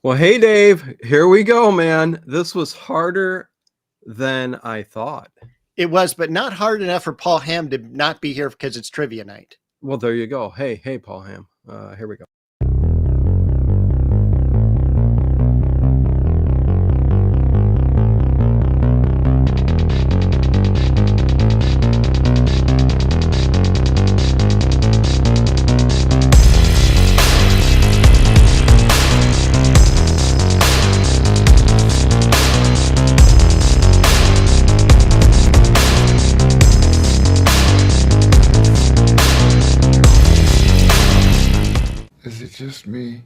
Well, hey, Dave, here we go, man. This was harder than I thought. It was, but not hard enough for Paul Ham to not be here because it's trivia night. Well, there you go. Hey, Paul Ham. Here we go. Is it just me?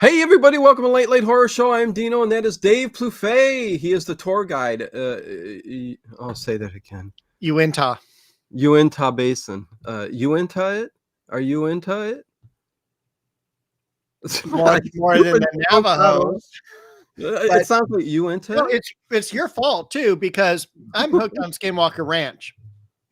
Hey, everybody, welcome to Late Late Horror Show. I'm Dino, and that is Dave Plouffe. He is the tour guide. I'll say that again. Uinta. Uinta Basin. You into it? Are you into it? More than the Navajos. It sounds like you into No, it? it's your fault too, because I'm hooked on Skinwalker Ranch.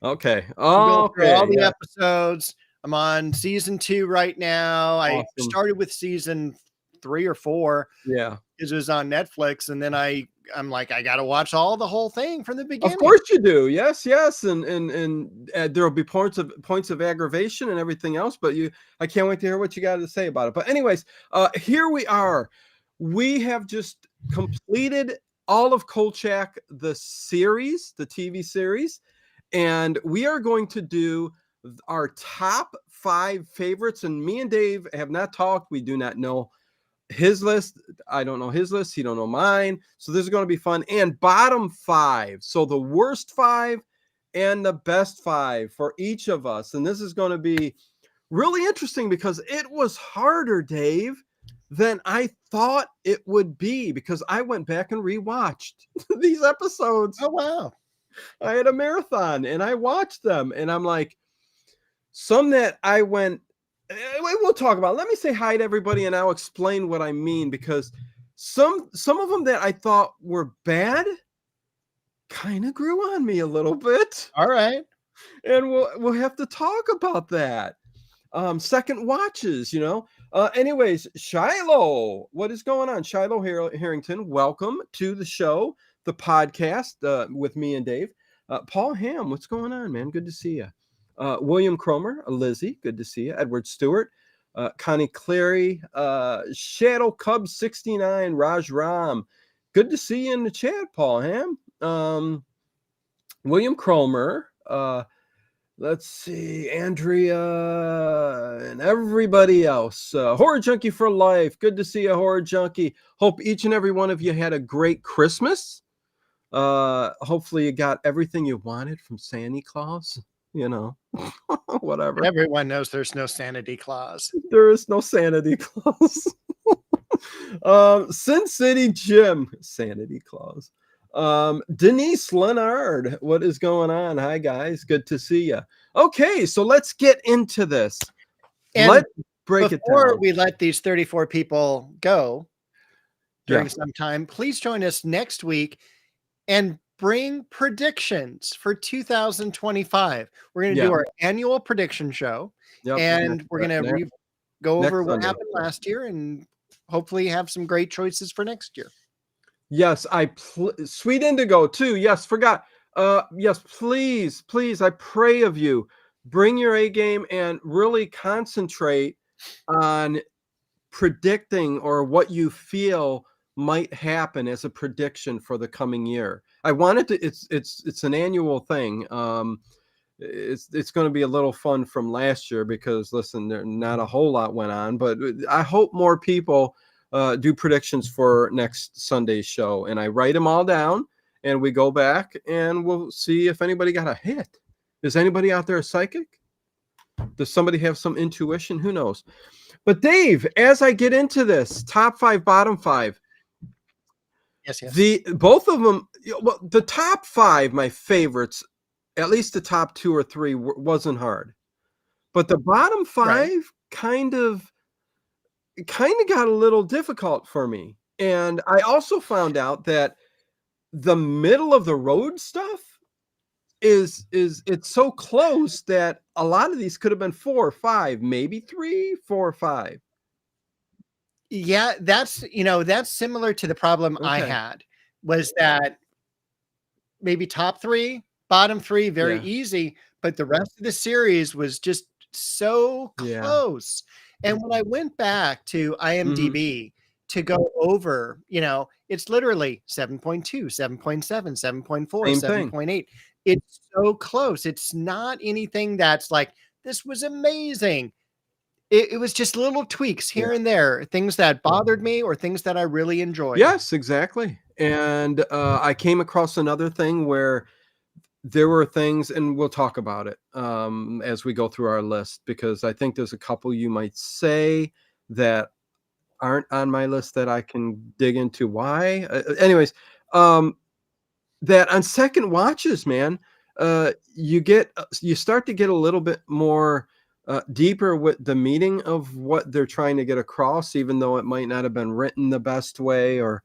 Okay. I'm going through all the yeah. episodes. I'm on season 2 right now. I Awesome. started with season 3 or 4 Yeah. because it was on Netflix, and then I'm like, I gotta watch the whole thing from the beginning. Of course you do. Yes, and there'll be points of aggravation and everything else. But I can't wait to hear what you got to say about it. But anyways, here we are. We have just completed all of Kolchak, the series, the TV series, and we are going to do our top 5 favorites. And me and Dave have not talked. We do not know his list. I don't know his list. He don't know mine. So this is going to be fun. And bottom 5. So the worst 5 and the best 5 for each of us. And this is going to be really interesting because it was harder, Dave, than I thought it would be, because I went back and rewatched these episodes. Oh, wow. I had a marathon and I watched them, and I'm like, some that I went, we'll talk about. Let me say hi to everybody and I'll explain what I mean, because some of them that I thought were bad kind of grew on me a little bit. All right. And we'll have to talk about that. Second watches, anyways, Shiloh, what is going on? Shiloh Harrington, welcome to the show, the podcast with me and Dave. Paul Ham, what's going on, man? Good to see you. William Cromer, Lizzie, good to see you. Edward Stewart, Connie Cleary, Shadow Cub 69, Raj Ram, good to see you in the chat, Paul Ham. William Cromer, let's see, Andrea and everybody else. Horror Junkie for life. Good to see you, Horror Junkie. Hope each and every one of you had a great Christmas. Hopefully you got everything you wanted from Santa Claus, whatever. Everyone knows there's no sanity clause. There is no Santa Claus. Sin City Jim, Sanity Claus. Denise Leonard, what is going on? Hi guys, good to see you. Okay, so let's get into this. And let's break it down. Before we let these 34 people go during some time, please join us next week and bring predictions for 2025. We're going to do our annual prediction show, and we're going to go over what happened last year and hopefully have some great choices for next year. Yes, Sweet Indigo too. Yes, forgot. Yes, please, I pray of you, bring your A game and really concentrate on predicting or what you feel might happen as a prediction for the coming year. I wanted to. It's an annual thing. It's going to be a little fun from last year because listen, there not a whole lot went on, but I hope more people do predictions for next Sunday's show, and I write them all down, and we go back and we'll see if anybody got a hit. Is anybody out there a psychic? Does somebody have some intuition? Who knows? But Dave, as I get into this, top 5, bottom 5. Yes. Both of them, well, the top 5, my favorites, at least the top 2 or 3 wasn't hard, but the bottom 5 kind of got a little difficult for me. And I also found out that the middle of the road stuff is it's so close that a lot of these could have been 4 or 5, maybe 3, 4 or 5. Yeah, that's similar to the problem I Okay. had, was that maybe top 3, bottom 3, very Yeah. easy, but the rest of the series was just so Yeah. close. And when I went back to Mhm. IMDb to go over, it's literally 7.2, 7.7, 7.4, Same thing. 7.8. It's so close. It's not anything that's like, this was amazing. It was just little tweaks Yeah. here and there, things that bothered me or things that I really enjoyed. Yes, exactly. And, I came across another thing where there were things, and we'll talk about it, as we go through our list, because I think there's a couple you might say that aren't on my list that I can dig into why. Anyways, um, that on second watches, man, you start to get a little bit more, deeper with the meaning of what they're trying to get across, even though it might not have been written the best way or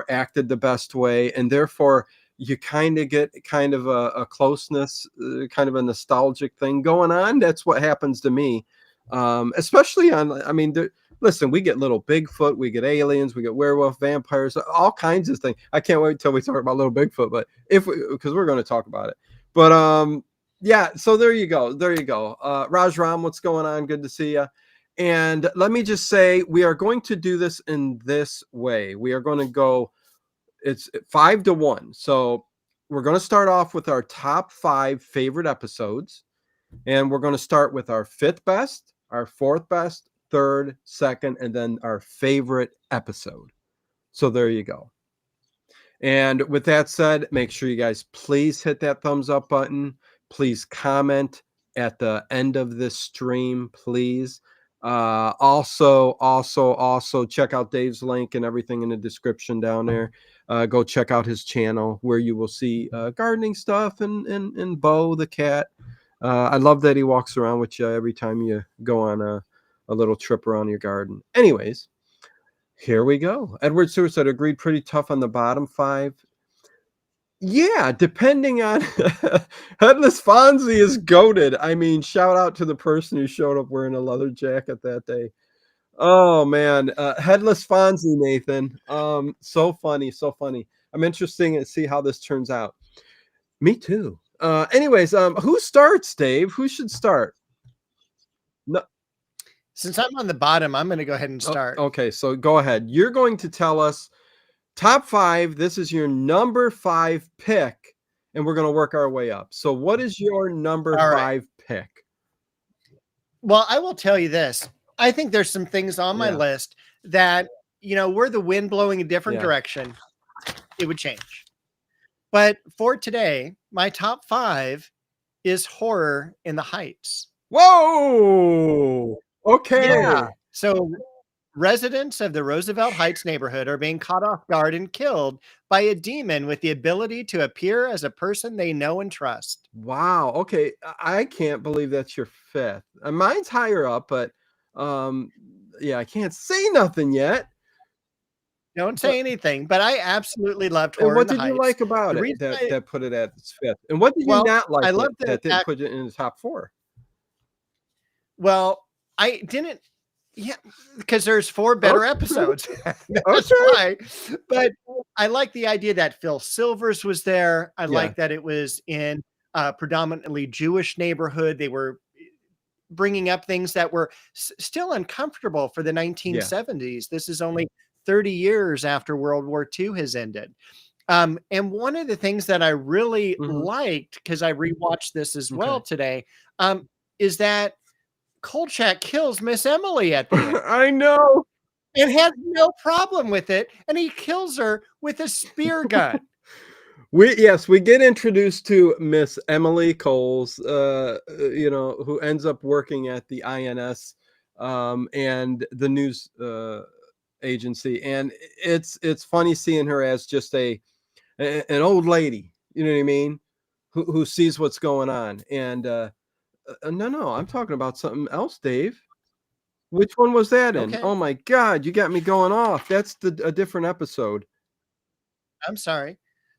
acted the best way, and therefore you kind of get kind of a closeness, kind of a nostalgic thing going on. That's what happens to me, especially on. I mean, listen, we get little Bigfoot, we get aliens, we get werewolf, vampires, all kinds of things. I can't wait till we talk about little Bigfoot, but because we're going to talk about it. But yeah, so there you go. There you go. Raj Ram, what's going on? Good to see you. And let me just say, we are going to do this in this way. We are going to go, it's 5-1. So we're going to start off with our top 5 favorite episodes. And we're going to start with our 5th best, our 4th best, 3rd, 2nd, and then our favorite episode. So there you go. And with that said, make sure you guys please hit that thumbs up button. Please comment at the end of this stream, please. Also check out Dave's link and everything in the description down there. Go check out his channel where you will see gardening stuff and Bo the cat. I love that he walks around with you every time you go on a little trip around your garden. Anyways, here we go. Edward Stewart said agreed pretty tough on the bottom 5. Yeah, depending on Headless Fonzie is goated. I mean, shout out to the person who showed up wearing a leather jacket that day. Oh man, Headless Fonzie, Nathan. So funny, so funny. I'm interested to see how this turns out. Me too. Anyways, who starts, Dave? Who should start? No, Since I'm on the bottom, I'm going to go ahead and oh, start. okay, so go ahead. You're going to tell us top 5. This is your number 5 pick, and we're going to work our way up. So, what is your number All right. 5 pick? Well, I will tell you this. I think there's some things on my Yeah. list that, were the wind blowing a different Yeah. direction, it would change. But for today, my top 5 is Horror in the Heights. Whoa! Okay. Yeah. So residents of the Roosevelt Heights neighborhood are being caught off guard and killed by a demon with the ability to appear as a person they know and trust. Wow. Okay. I can't believe that's your 5th. Mine's higher up, but um, yeah, I can't say nothing yet. Don't But say anything, but I absolutely loved and Horror in what the did you Heights. like about The it reason that put it at its 5th? And what did you well, not like I love the that didn't fact put it in the top 4? well, I didn't yeah, because there's 4 better Okay. episodes. That's Okay. why. But I like the idea that Phil Silvers was there. I Yeah. like that it was in a predominantly Jewish neighborhood. They were bringing up things that were still uncomfortable for the Yeah. 1970s. This is only 30 years after World War II has ended. And one of the things that I really Mhm. liked, because I rewatched this as well Okay. today, is that Kolchak kills Miss Emily at the end I know. and has no problem with it. And he kills her with a spear gun. We get introduced to Miss Emily Coles, who ends up working at the INS, and the news agency, and it's funny seeing her as just an old lady, you know what I mean, who sees what's going on, and no, I'm talking about something else, Dave. Which one was that in? Okay. Oh my God, you got me going off. That's a different episode. I'm sorry.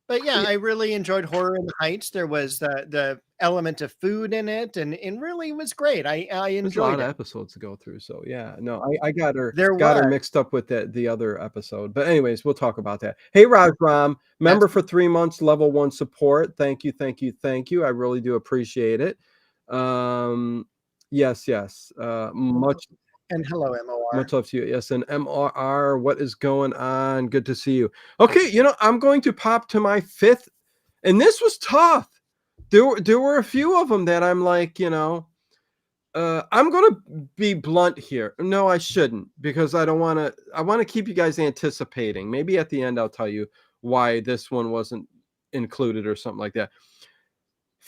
But yeah, I really enjoyed Horror in the Heights. There was the element of food in it, and really was great. I There's a lot enjoyed of it. episodes to go through, so yeah. No, I got her There got her was. mixed up with the other episode, but anyways, we'll talk about that. Hey, Rajram, That's member for 3 months, level 1 support. Thank you, thank you, thank you. I really do appreciate it. Yes, yes. and hello, Much MOR. love to you. Yes, and MRR, what is going on? Good to see you. Okay, I'm going to pop to my 5th, and this was tough. There were a few of them that I'm like, I'm gonna be blunt here. No, I shouldn't, because I wanna keep you guys anticipating. Maybe at the end I'll tell you why this one wasn't included or something like that.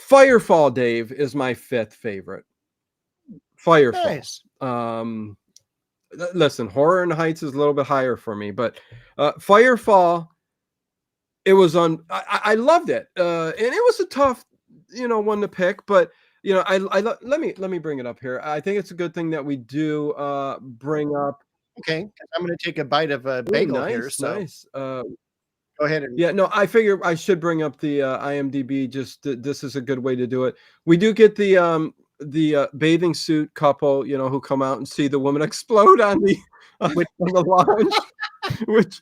Firefall, Dave, is my 5th favorite. Firefall. Nice. Listen, Horror in the Heights is a little bit higher for me, but Firefall, it was on. I loved it, and it was a tough, one to pick. But let me bring it up here. I think it's a good thing that we do bring up. Okay, 'cause I'm gonna take a bite of a Ooh, bagel here, nice, so nice. go ahead and Yeah, no, I figure I should bring up the IMDb. Just this is a good way to do it. We do get the bathing suit couple, who come out and see the woman explode on the on would the lounge, which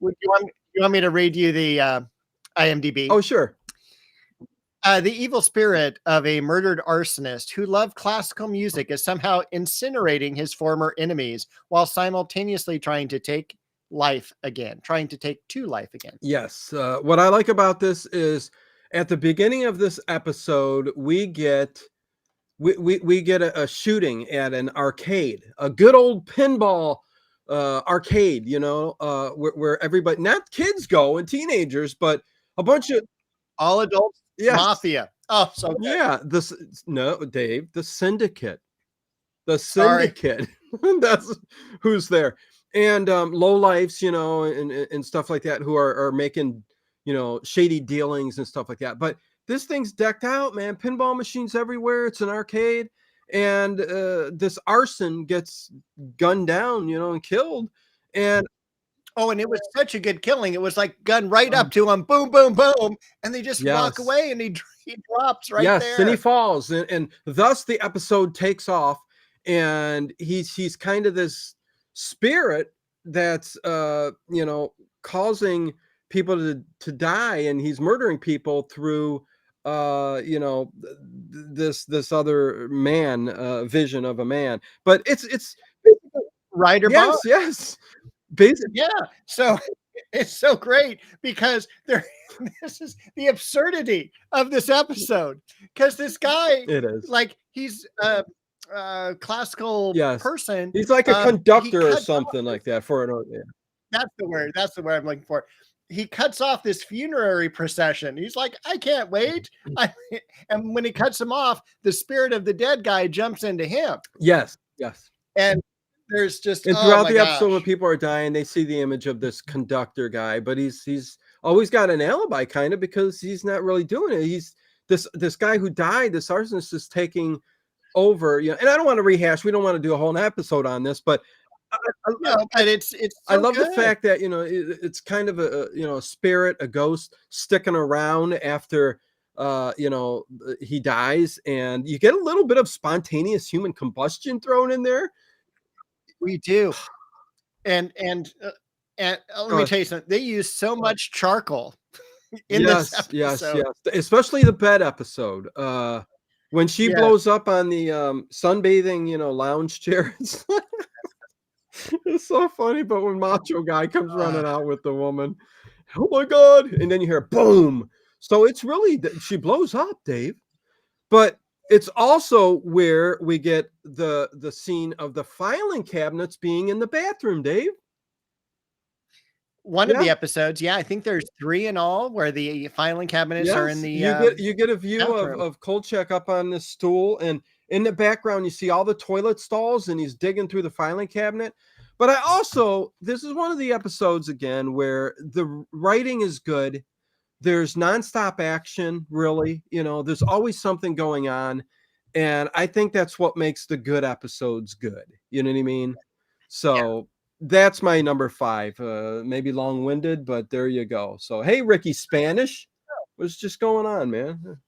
you want me to read you the IMDb? oh sure. The evil spirit of a murdered arsonist who loved classical music is somehow incinerating his former enemies while simultaneously trying to take to life again. Yes. What I like about this is at the beginning of this episode, we get a shooting at an arcade, a good old pinball arcade, where everybody, not kids go and teenagers, but a bunch of All adults, yes, mafia. Oh, so good. yeah. This no, Dave, the syndicate. The Sorry. syndicate. That's who's there. And low lifes, and stuff like that, who are making, shady dealings and stuff like that. But this thing's decked out, man. Pinball machines everywhere. It's an arcade. And this arson gets gunned down, and killed. And Oh, and it was such a good killing. It was like gun right up um, to him, boom, boom, boom, and they just walk yes. away, and he drops right Yes, and he there. falls, and thus the episode takes off, and he's kind of this spirit that's causing people to die, and he's murdering people through this other man, vision of a man. But it's Ryder Bond. yes, yes. Basically, Yeah. So it's so great because there this is the absurdity of this episode. Because this guy, it is. like, he's a classical Yes. person. He's like a He conductor or cuts off something like that for an yeah. that's the word. That's the word I'm looking for. He cuts off this funerary procession. He's like, I can't wait. And when he cuts him off, the spirit of the dead guy jumps into him. Yes, yes. And there's just, And oh throughout my the episode, when gosh. people are dying, they see the image of this conductor guy, but he's always got an alibi, kind of, because he's not really doing it. He's this guy who died, this arsonist, is taking over. And I don't want to rehash. We don't want to do a whole episode on this, but No, but it's I so love the good. fact that it's kind of a spirit, a ghost sticking around after he dies, and you get a little bit of spontaneous human combustion thrown in there. We do. And let me tell you something. They use so much charcoal in this Yes, yes, episode. yes. Especially the bed episode. When she Yes. blows up on the sunbathing, lounge chair. It's so funny. But when Macho Guy comes Uh, running out with the woman, oh my god! And then you hear boom. So it's really she blows up, Dave. But it's also where we get the scene of the filing cabinets being in the bathroom, Dave. one of Yeah. the episodes, yeah, I think there's 3 in all where the filing cabinets are in Yes, the you get a view of bathroom. Kolchak up on this stool, and in the background you see all the toilet stalls, and he's digging through the filing cabinet. But I also this is one of the episodes again where the writing is good. There's nonstop action, really. There's always something going on, and I think that's what makes the good episodes good. You know what I mean? Yeah. So that's my number 5. Maybe long-winded, but there you go. So, hey, Ricky Spanish, what's just going on, man?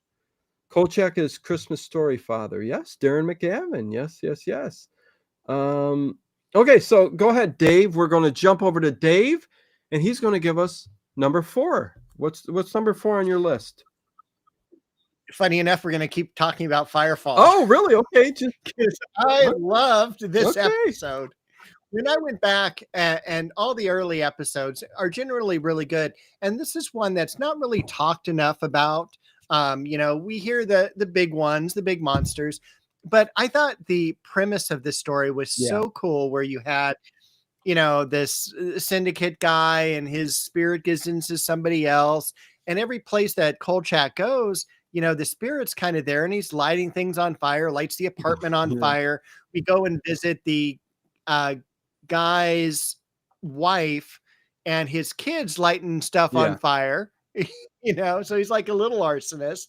Kolchak is Christmas Story father. Yes, Darren McGavin. Yes, yes, yes. Um, okay, so go ahead, Dave. We're going to jump over to Dave, and he's going to give us number 4. What's number 4 on your list? Funny enough, we're going to keep talking about Firefall. Oh, really? Okay, just I loved this okay. episode. When I went back, and all the early episodes are generally really good, and this is one that's not really talked enough about. We hear the big ones, the big monsters, but I thought the premise of this story was so cool, where you had, this syndicate guy and his spirit gets into somebody else, and every place that Kolchak goes, the spirit's kind of there, and he's lighting things on fire, lights the apartment on fire. We go and visit the guy's wife, and his kids lighting stuff on fire. So he's like a little arsonist.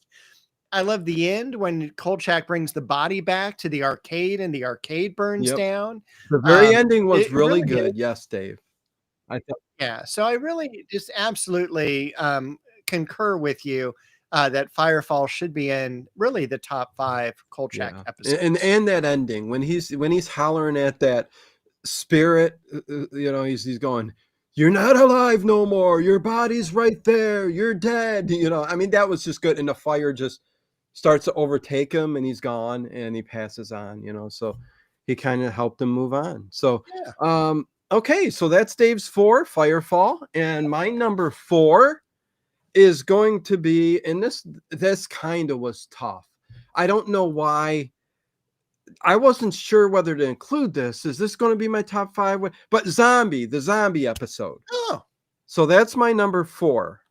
I love the end when Kolchak brings the body back to the arcade and the arcade burns down. The very ending was It really really good. is. Yes, Dave. I thought, Yeah. So I really just absolutely concur with you that Firefall should be in really the top 5 Kolchak episodes. and that ending when he's hollering at that spirit, he's going, "You're not alive no more. Your body's right there. You're dead." I mean, that was just good. And the fire just starts to overtake him, and he's gone, and he passes on. So he kind of helped him move on. So, okay, so that's Dave's 4, Firefall, and my number 4 is going to be, and this kind of was tough. I don't know why. I wasn't sure whether to include this. Is this going to be my top 5? But the zombie episode. Oh, so that's my number 4.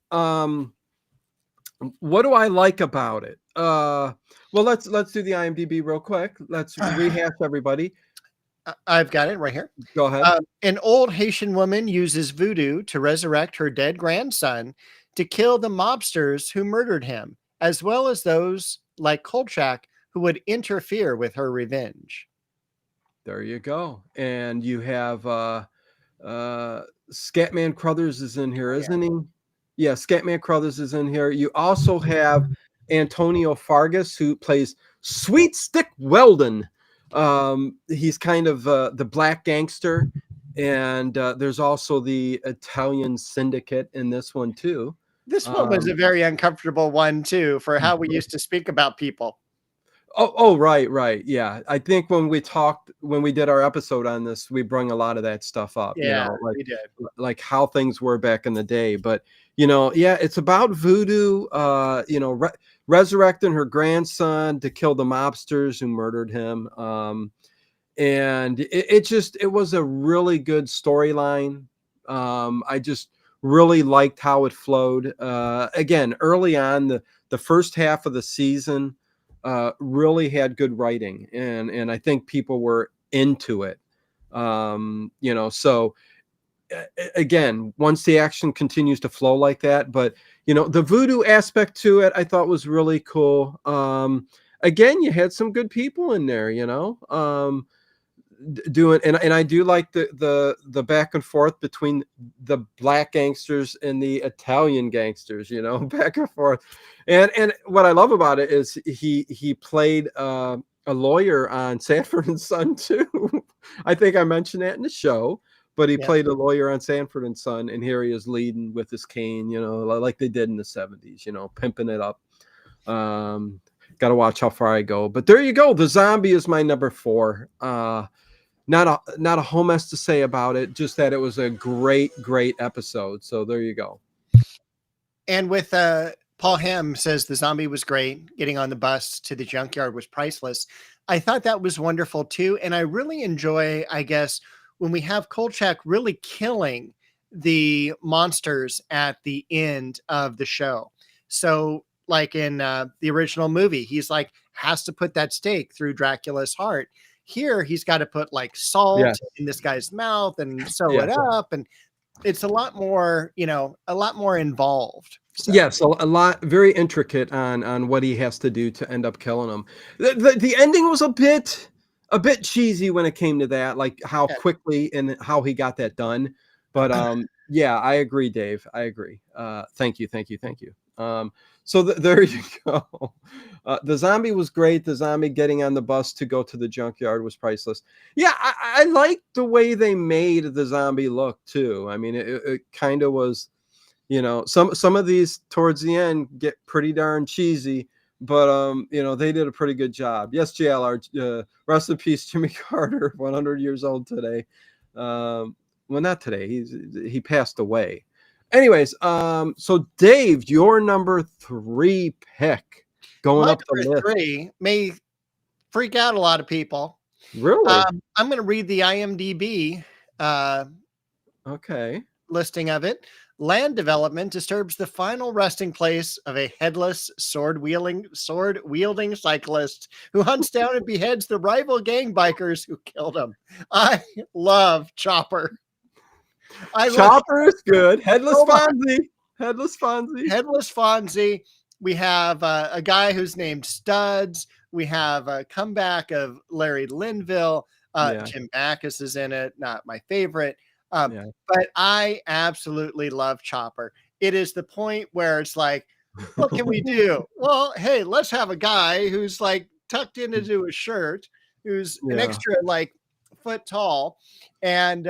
What do I like about it? Well, let's do the IMDb real quick. Let's rehash everybody. I've got it right here. Go ahead. An old Haitian woman uses voodoo to resurrect her dead grandson to kill the mobsters who murdered him, as well as those like Kolchak who would interfere with her revenge. There you go. And you have Scatman Crothers is in here, isn't he? Yeah, Scatman Crothers is in here. You also have Antonio Fargas, who plays Sweet Stick Weldon. He's kind of the black gangster. And there's also the Italian syndicate in this one, too. This one was a very uncomfortable one, too, for how we used to speak about people. Oh, right. Yeah. I think when we did our episode on this, we brought a lot of that stuff up. Yeah, we did. Like how things were back in the day. But, it's about voodoo, resurrecting her grandson to kill the mobsters who murdered him. And it was a really good storyline. I just really liked how it flowed. Again, early on, the first half of the season really had good writing, and I think people were into it. So again, once the action continues to flow like that, but the voodoo aspect to it, I thought was really cool. Again, you had some good people in there, doing, and I do like the back and forth between the black gangsters and the Italian gangsters, back and forth. And what I love about it is he played a lawyer on Sanford and Son too. I think I mentioned that in the show, but he played a lawyer on Sanford and Son, and here he is leading with his cane, like they did in the 70s, pimping it up. Got to watch how far I go, but there you go. The Zombie is my number 4. Not a whole mess to say about it, just that it was a great episode. So there you go. And with Paul Hamm says the zombie was great. Getting on the bus to the junkyard was priceless. I thought that was wonderful too. And I really enjoy, I guess, when we have Kolchak really killing the monsters at the end of the show. So like in the original movie, he's like, has to put that stake through Dracula's heart. Here, he's got to put like salt in this guy's mouth and sew it up. And it's a lot more involved. So. Yes, a lot, very intricate on what he has to do to end up killing him. The ending was a bit a bit cheesy when it came to that, like how Yeah. quickly and how he got that done. But yeah, I agree, Dave. I agree. Thank you, thank you, thank you. So there you go. The zombie was great. The zombie getting on the bus to go to the junkyard was priceless. Yeah, I liked the way they made the zombie look too. I mean, it kind of was, some of these towards the end get pretty darn cheesy, but they did a pretty good job. Yes, JLR, rest in peace, Jimmy Carter, 100 years old today. Well, not today. He passed away. Anyways, so Dave, your number 3 pick going My up the number list. 3 may freak out a lot of people. Really? I'm going to read the IMDb Okay. listing of it. Land development disturbs the final resting place of a headless sword-wielding cyclist who hunts down and beheads the rival gang bikers who killed him. I love Chopper. Chopper is good. Headless so much. Fonzie. Headless Fonzie. Headless Fonzie. We have a guy who's named Studs. We have a comeback of Larry Linville. Yeah. Jim Backus is in it. Not my favorite. Yeah. But I absolutely love Chopper. It is the point where it's like, what can we do? Well, hey, let's have a guy who's like tucked into a shirt, who's an extra like foot tall, and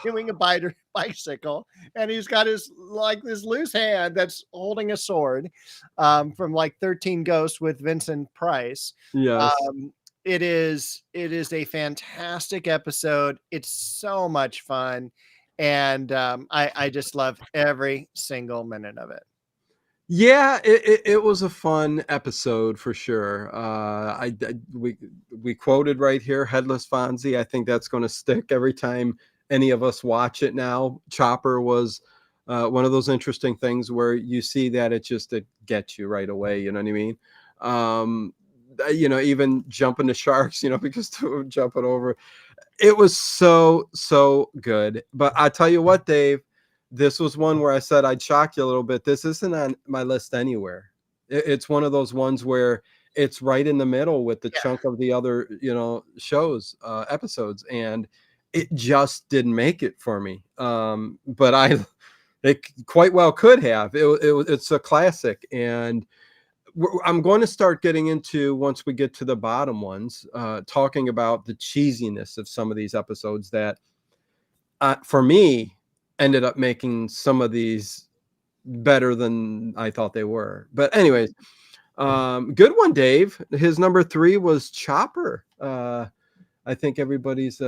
doing a bicycle, and he's got his like this loose hand that's holding a sword from like 13 Ghosts with Vincent Price. Yes. It is a fantastic episode. It's so much fun, and I just love every single minute of it. Yeah, it was a fun episode for sure. We quoted right here, Headless Fonzie. I think that's going to stick every time any of us watch it now. Chopper was one of those interesting things where you see that it gets you right away. You know what I mean? Even jumping to sharks, because jumping over, it was so good. But I tell you what, Dave, this was one where I said I'd shock you a little bit. This isn't on my list anywhere. It's one of those ones where it's right in the middle with the chunk of the other, shows, episodes, and it just didn't make it for me. But it quite well could have. It's a classic, and I'm going to start getting into, once we get to the bottom ones, talking about the cheesiness of some of these episodes that, for me, ended up making some of these better than I thought they were. But anyways, good one, Dave. His number 3 was Chopper. I think everybody's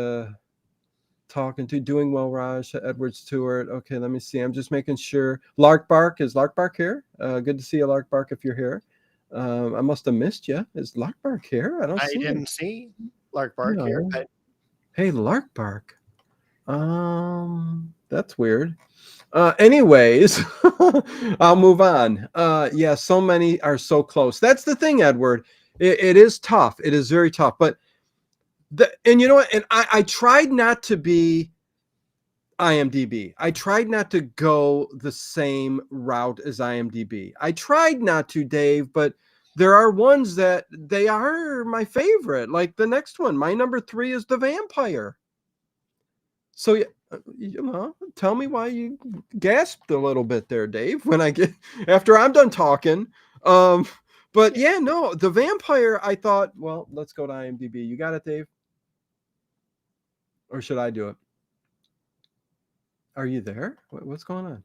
talking to doing well. Raj, Edward Stewart. Okay, let me see. I'm just making sure. Lark Bark, is Lark Bark here? Good to see you, Lark Bark, if you're here. I must have missed you. Is Lark Bark here? I didn't see Lark Bark here. But... Hey, Lark Bark. That's weird. Anyways, I'll move on. Yeah, so many are so close. That's the thing, Edward. It is tough. It is very tough. But and you know what? And I tried not to be IMDb. I tried not to go the same route as IMDb. I tried not to, Dave, but there are ones that they are my favorite. Like the next one, my number 3 is The Vampire. So, tell me why you gasped a little bit there, Dave, after I'm done talking. But yeah, no, The Vampire, I thought, well, let's go to IMDb. You got it, Dave? Or should I do it? Are you there? What's going on?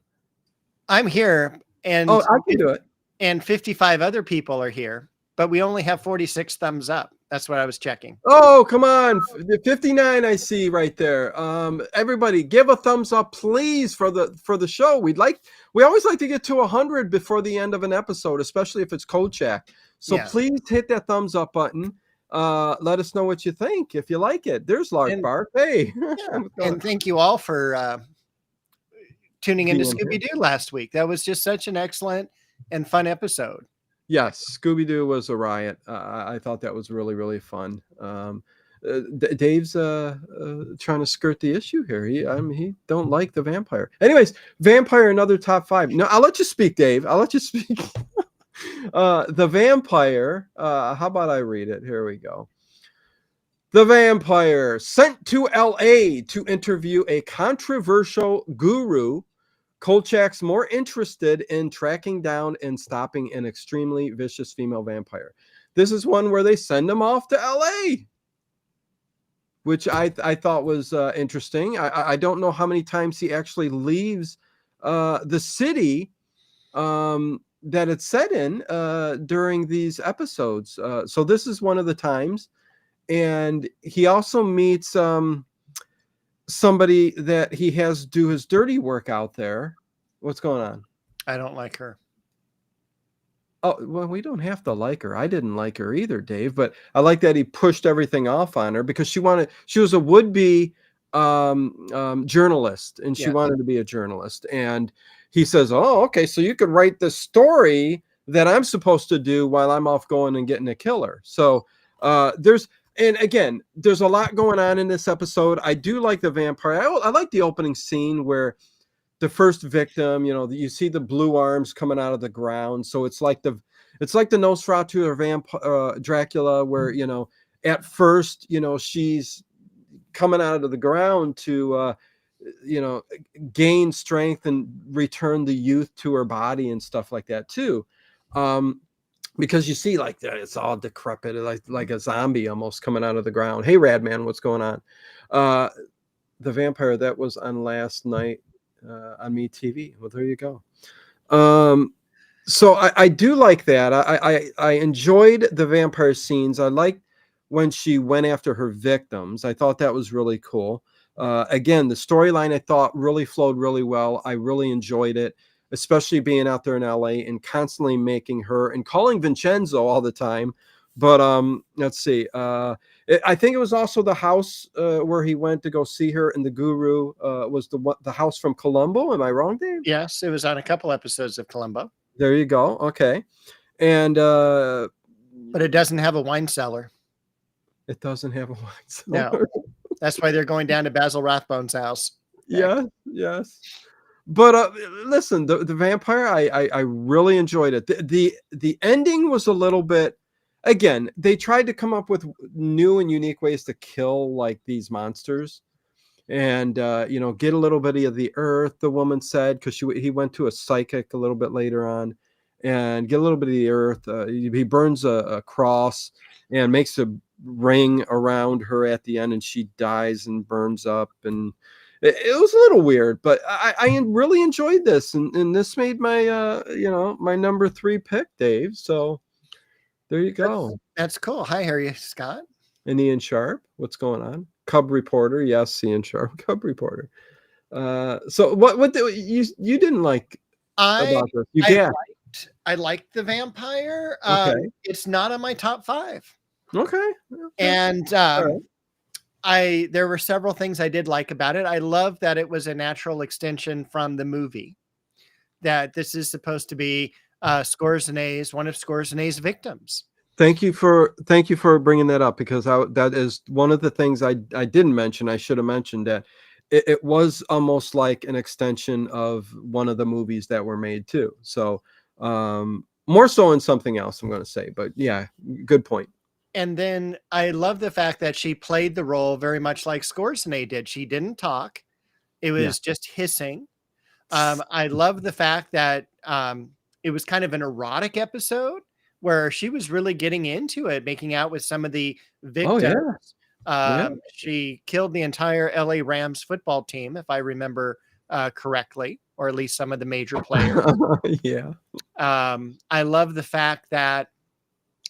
I'm here, and I can do it. And 55 other people are here, but we only have 46 thumbs up. That's what I was checking. Oh, come on. 59 I see right there. Everybody give a thumbs up, please, for the show. We always like to get to 100 before the end of an episode, especially if it's Kolchak. So please hit that thumbs up button. Let us know what you think if you like it. There's Lark Bark. Hey. Yeah. And thank you all for tuning into Scooby-Doo last week. That was just such an excellent and fun episode. Yes, Scooby-Doo was a riot. I thought that was really, really fun. Dave's trying to skirt the issue here. He don't like The Vampire. Anyways, Vampire, another top 5. No, I'll let you speak, Dave. I'll let you speak. The Vampire. How about I read it? Here we go. The vampire sent to LA to interview a controversial guru. Kolchak's more interested in tracking down and stopping an extremely vicious female vampire. This is one where they send him off to LA, which I thought was interesting. I don't know how many times he actually leaves the city that it's set in during these episodes. So this is one of the times. And he also meets somebody that he has do his dirty work out there. What's going on? I don't like her. Oh, well, we don't have to like her. I didn't like her either, Dave, but I like that he pushed everything off on her because she was a would-be journalist, and she Yes. wanted to be a journalist. And he says, oh, okay, so you could write the story that I'm supposed to do while I'm off going and getting a killer. So and again, there's a lot going on in this episode. I do like the vampire. I like the opening scene where the first victim, you see the blue arms coming out of the ground. So it's like the Nosferatu or Dracula, where, at first, she's coming out of the ground to, gain strength and return the youth to her body and stuff like that too. Because you see like that, it's all decrepit, like a zombie almost coming out of the ground. Hey, Radman, what's going on? The vampire that was on last night on MeTV. Well, there you go. So I do like that. I enjoyed the vampire scenes. I liked when she went after her victims. I thought that was really cool. Again, the storyline I thought really flowed really well. I really enjoyed it, especially being out there in LA and constantly making her and calling Vincenzo all the time. But let's see. I think it was also the house where he went to go see her, and the guru was the house from Columbo. Am I wrong, Dave? Yes, it was on a couple episodes of Columbo. There you go. Okay. And but it doesn't have a wine cellar. It doesn't have a wine cellar. No. That's why they're going down to Basil Rathbone's house. Yes. But listen, the vampire, I really enjoyed it. The ending was a little bit, again, they tried to come up with new and unique ways to kill like these monsters, and get a little bit of the earth. The woman said, because he went to a psychic a little bit later on, and get a little bit of the earth. He burns a cross and makes a ring around her at the end, and she dies and burns up, and it was a little weird, but I really enjoyed this, and this made my my number 3 pick, Dave. So there you go. That's cool. Hi, Harry Scott and Ian Sharp. What's going on? Cub reporter, yes, Ian Sharp, Cub reporter. So what you didn't like about this? I liked the vampire. Okay. It's not on my top 5. Okay. And there were several things I did like about it. I love that it was a natural extension from the movie, that this is supposed to be one of Scorzene's victims. Thank you for bringing that up, because that is one of the things I didn't mention. I should have mentioned that it was almost like an extension of one of the movies that were made too. So more so in something else, I'm going to say, but yeah, good point. And then I love the fact that she played the role very much like Skorzeny did. She didn't talk. It was just hissing. I love the fact that it was kind of an erotic episode where she was really getting into it, making out with some of the victims. She killed the entire LA Rams football team, if I remember correctly, or at least some of the major players. I love the fact that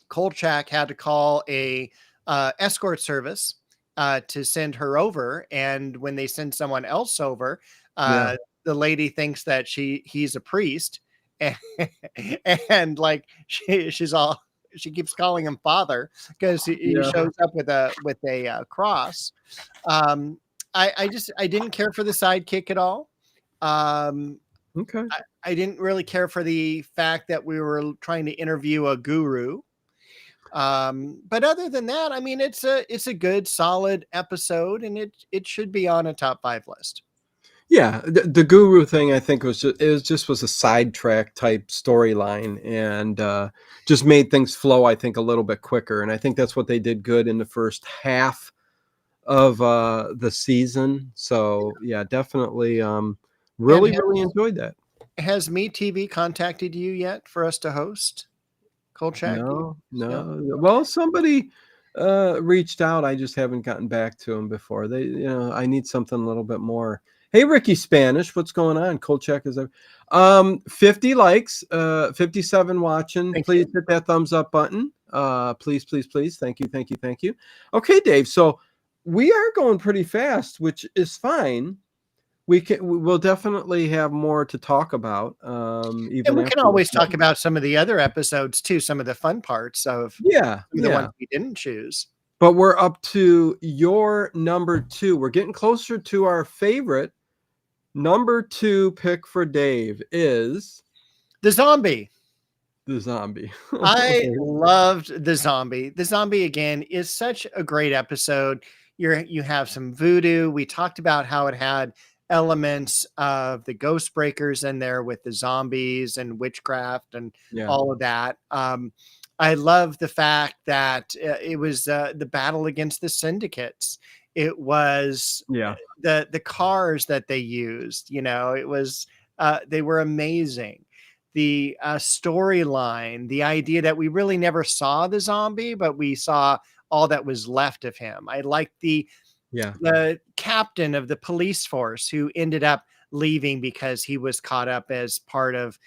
Kolchak had to call a escort service to send her over, and when they send someone else over, the lady thinks that he's a priest, and like she keeps calling him father because he shows up with a cross. I didn't care for the sidekick at all. Okay. I didn't really care for the fact that we were trying to interview a guru. But other than that, I mean, it's a good, solid episode, and it should be on a top 5 list. Yeah, the guru thing, I think, was a sidetrack type storyline, and just made things flow, I think, a little bit quicker. And I think that's what they did good in the first half of the season. So yeah, definitely And really enjoyed that. has Me TV contacted you yet for us to host? Kolchak? No, No. no. Okay. Well, somebody reached out. I just haven't gotten back to them before. I need something a little bit more. Hey, Ricky Spanish, what's going on? Kolchak is there. 50 likes, 57 watching. Thank Please you. hit that thumbs up button. Please, please, please. Thank you, thank you, thank you. Okay, Dave. So we are going pretty fast, which is fine. We'll definitely have more to talk about, And even we can after the always show. talk about some of the other episodes too, some of the fun parts of Yeah, some of the ones yeah. we didn't choose. But we're up to your number 2. We're getting closer to our favorite. Number 2 pick for Dave is The zombie. the zombie. I Okay. loved the zombie. The zombie again is such a great episode. You have some voodoo. We talked about how it had elements of the ghost breakers in there with the zombies and witchcraft and Yeah, all of that. I love the fact that it was the battle against the syndicates. It was yeah, the cars that they used. It was they were amazing. The storyline, the idea that we really never saw the zombie, but we saw all that was left of him. I liked yeah, the captain of the police force who ended up leaving because he was caught up as part of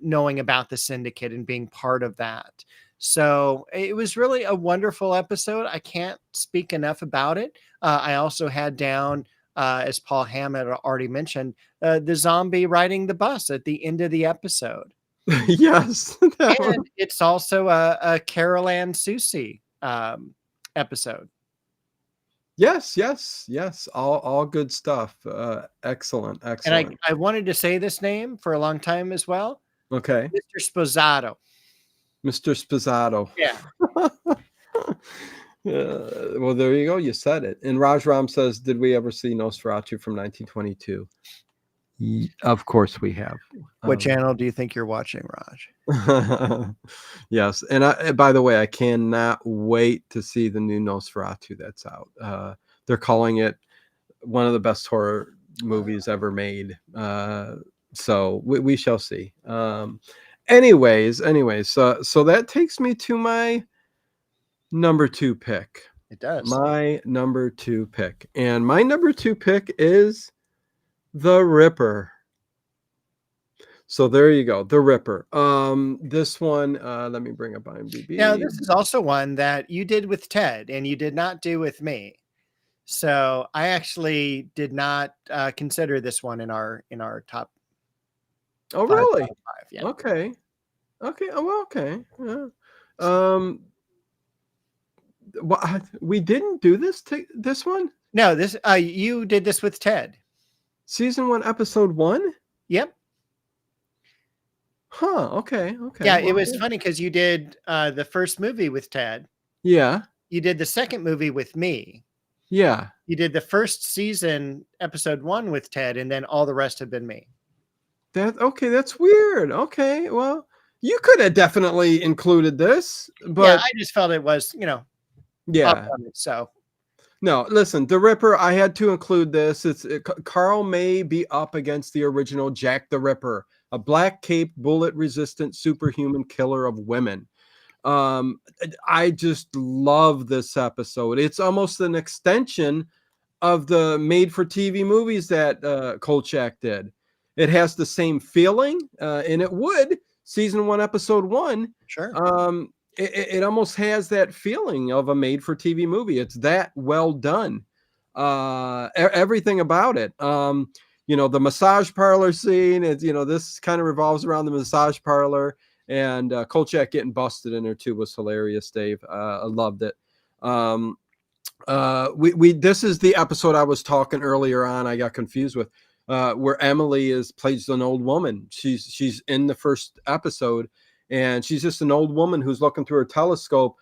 knowing about the syndicate and being part of that. So it was really a wonderful episode. I can't speak enough about it. I also had down, as Paul Hammond already mentioned, the zombie riding the bus at the end of the episode. yes. That And one. it's also a Carol Ann Susie episode. Yes, yes, yes. All good stuff. Excellent, And I, excellent. I wanted to say this name for a long time as well. Okay, Mr. Sposato. Mr. Spizzato. Yeah. Well, there you go. You said it. And Raj Ram says, "Did we ever see Nosferatu from 1922?" Of course we have. What channel do you think you're watching, Raj? Yes, and by the way, I cannot wait to see the new Nosferatu that's out. They're calling it one of the best horror movies ever made. So we shall see. Anyways, so that takes me to my number 2 pick. It does. My number 2 pick. And my number 2 pick is The Ripper. So there you go, The Ripper. This one, let me bring up Now, IMDb. this is also one that you did with Ted and you did not do with me. So I actually did not consider this one in our top Oh, five, really? five, five. Yeah. Okay. Okay. Oh, well, okay. Yeah. Um, we didn't do this one? No, this you did this with Ted. Season 1, episode 1? Yep. Huh. Okay. Okay. Yeah, it Well, was funny because you did the first movie with Ted. yeah. You did the second movie with me. Yeah. You did the first season, episode 1 with Ted, and then all the rest have been me. Okay, that's weird. Okay. Well, you could have definitely included this, Yeah, but I just felt it was, up yeah. on it. So No, listen, The Ripper, I had to include this. Carl may be up against the original Jack the Ripper, a black-caped, bullet-resistant superhuman killer of women. I just love this episode. It's almost an extension of the made-for-TV movies that Kolchak did. It has the same feeling, and it would, season 1, episode 1. sure. It almost has that feeling of a made-for-TV movie. It's that well done. Everything about it. The massage parlor scene. This kind of revolves around the massage parlor, and Kolchak getting busted in there too was hilarious. Dave, I loved it. We this is the episode I was talking earlier on. I got confused with where Emily plays an old woman. She's in the first episode, and she's just an old woman who's looking through her telescope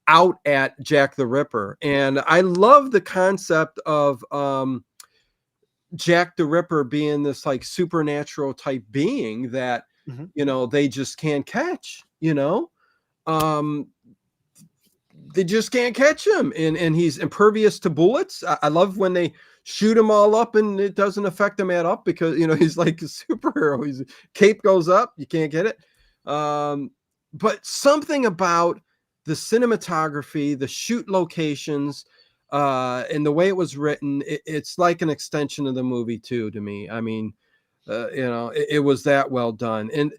out at Jack the Ripper. And I love the concept of Jack the Ripper being this like supernatural type being that Mhm. they just can't catch. Um, they just can't catch him, and he's impervious to bullets. I love when they shoot him all up and it doesn't affect him at all because he's like a superhero. His cape goes up, you can't get it. But something about the cinematography, the shoot locations, and the way it was written, it's like an extension of the movie too to me. I mean, it was that well done, and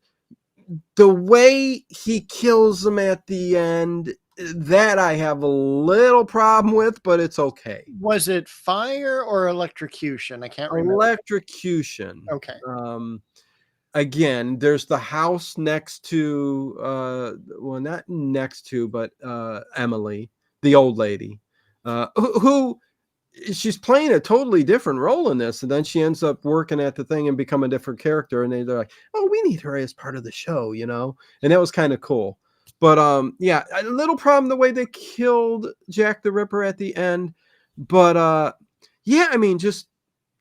the way he kills them at the end, that I have a little problem with, but it's okay. Was it fire or electrocution? I can't remember. Electrocution. Okay. Again, there's the house next to, well, not next to, but Emily, the old lady, who she's playing a totally different role in this, and then she ends up working at the thing and become a different character, and they're like, oh, we need her as part of the show, and that was kind of cool. But yeah, a little problem the way they killed Jack the Ripper at the end, but yeah, I mean, just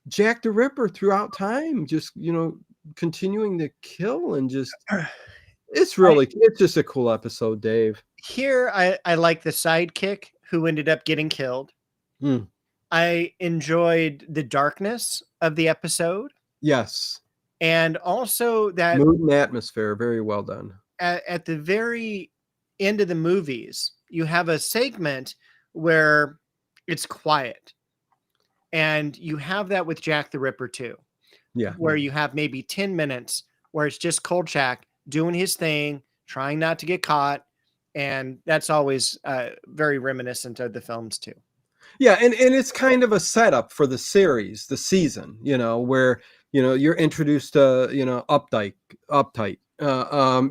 Jack the Ripper throughout time, just continuing to kill, and just it's just a cool episode, Dave. Here I like the sidekick who ended up getting killed. I enjoyed the darkness of the episode. Yes. And also that mood and atmosphere, very well done. At the very end of the movies, you have a segment where it's quiet. And you have that with Jack the Ripper too. Yeah. Where you have maybe 10 minutes where it's just Kolchak doing his thing, trying not to get caught. And that's always very reminiscent of the films too. Yeah, and it's kind of a setup for the series, the season, where you're introduced to uptight.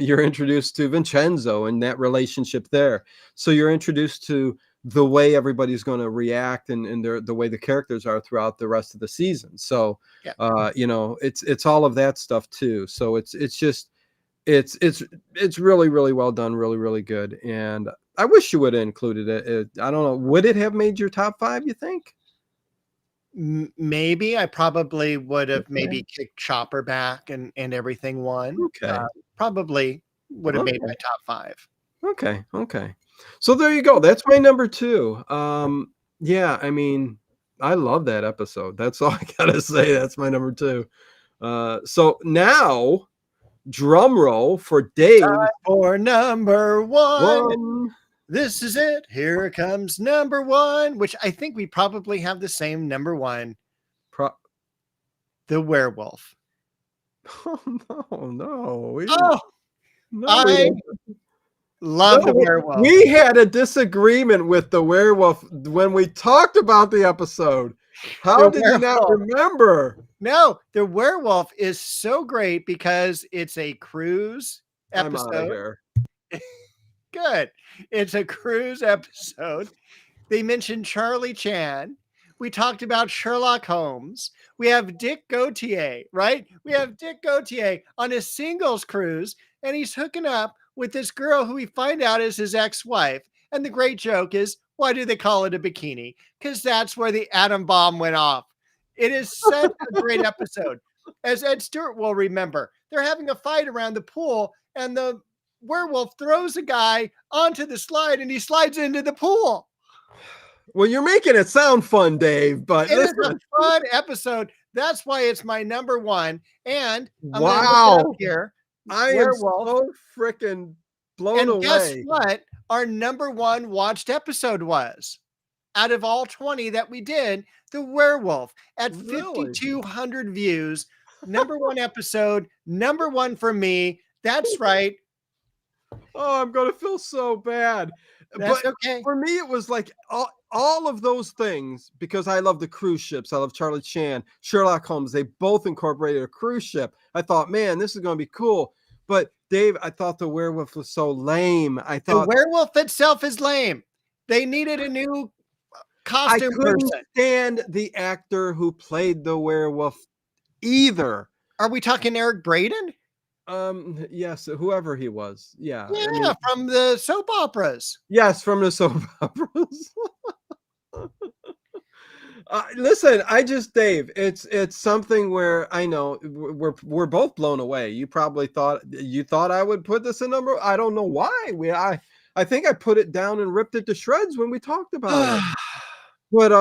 You're introduced to Vincenzo and that relationship there. So you're introduced to the way everybody's going to react and the way the characters are throughout the rest of the season. So yeah. It's all of that stuff too. So it's really, really well done, really, really good. And I wish you would have included it. I don't know. Would it have made your top 5, you think? Maybe. I probably would have maybe kicked Chopper back and everything won. Okay. Probably would have made my top 5. Okay. So there you go. That's my number 2. Yeah, I mean, I love that episode. That's all I gotta say. That's my number 2. So now, drum roll for Dave. Time for number 1. This is it. Here comes number 1, which I think we probably have the same number 1. The werewolf. Oh no! I love the werewolf. We had a disagreement with the werewolf when we talked about the episode. How did you not remember? No, the werewolf is so great because it's a cruise episode. I'm out of here. Good. It's a cruise episode. They mentioned Charlie Chan. We talked about Sherlock Holmes. We have Dick Gautier, right? We have Dick Gautier on a singles cruise, and he's hooking up with this girl who we find out is his ex-wife. And the great joke is, why do they call it a bikini? Because that's where the atom bomb went off. It is such a great episode. As Ed Stewart will remember, they're having a fight around the pool, and the werewolf throws a guy onto the slide, and he slides into the pool. Well, you're making it sound fun, Dave, but it is a fun episode. That's why it's my number 1. And wow, here, I am so freaking blown away. Guess what? Our number 1 watched episode was, out of all 20 that we did, the werewolf at 5,200 views. Number 1 episode, number 1 for me. That's right. Oh, I'm going to feel so bad. That's okay. For me, it was like all of those things, because I love the cruise ships. I love Charlie Chan, Sherlock Holmes. They both incorporated a cruise ship. I thought, man, this is going to be cool. But Dave, I thought the werewolf was so lame. I thought the werewolf itself is lame. They needed a new costume person. Stand the actor who played the werewolf either. Are we talking Eric Braeden? Yes, whoever he was. Yeah. Yeah, I mean, from the soap operas. Yes, from the soap operas. Listen, Dave, it's something where I know we're both blown away. You probably thought I would put this in number. I don't know why. I think I put it down and ripped it to shreds when we talked about it. But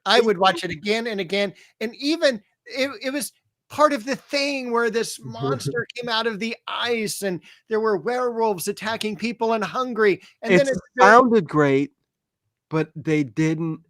I would watch it again and again, and even it was part of the thing where this monster came out of the ice, and there were werewolves attacking people in Hungary, and it then sounded great, but they didn't.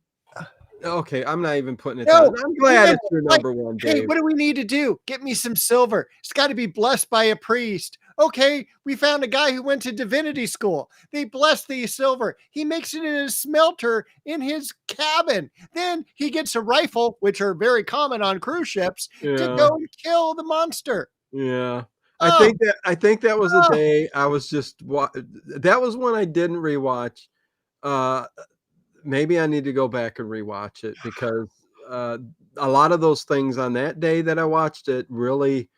Okay, I'm not even putting it down. no, I'm glad it's your like, number one, hey, Dave. what do we need to do? Get me some silver. It's got to be blessed by a priest. Okay, we found a guy who went to divinity school. They bless the silver. He makes it in a smelter in his cabin. Then he gets a rifle, which are very common on cruise ships, to Yeah, go and kill the monster. yeah. Oh, I think that was a oh, day I was just that was one I didn't rewatch. Uh, Maybe I need to go back and rewatch it because uh, a lot of those things on that day that I watched it really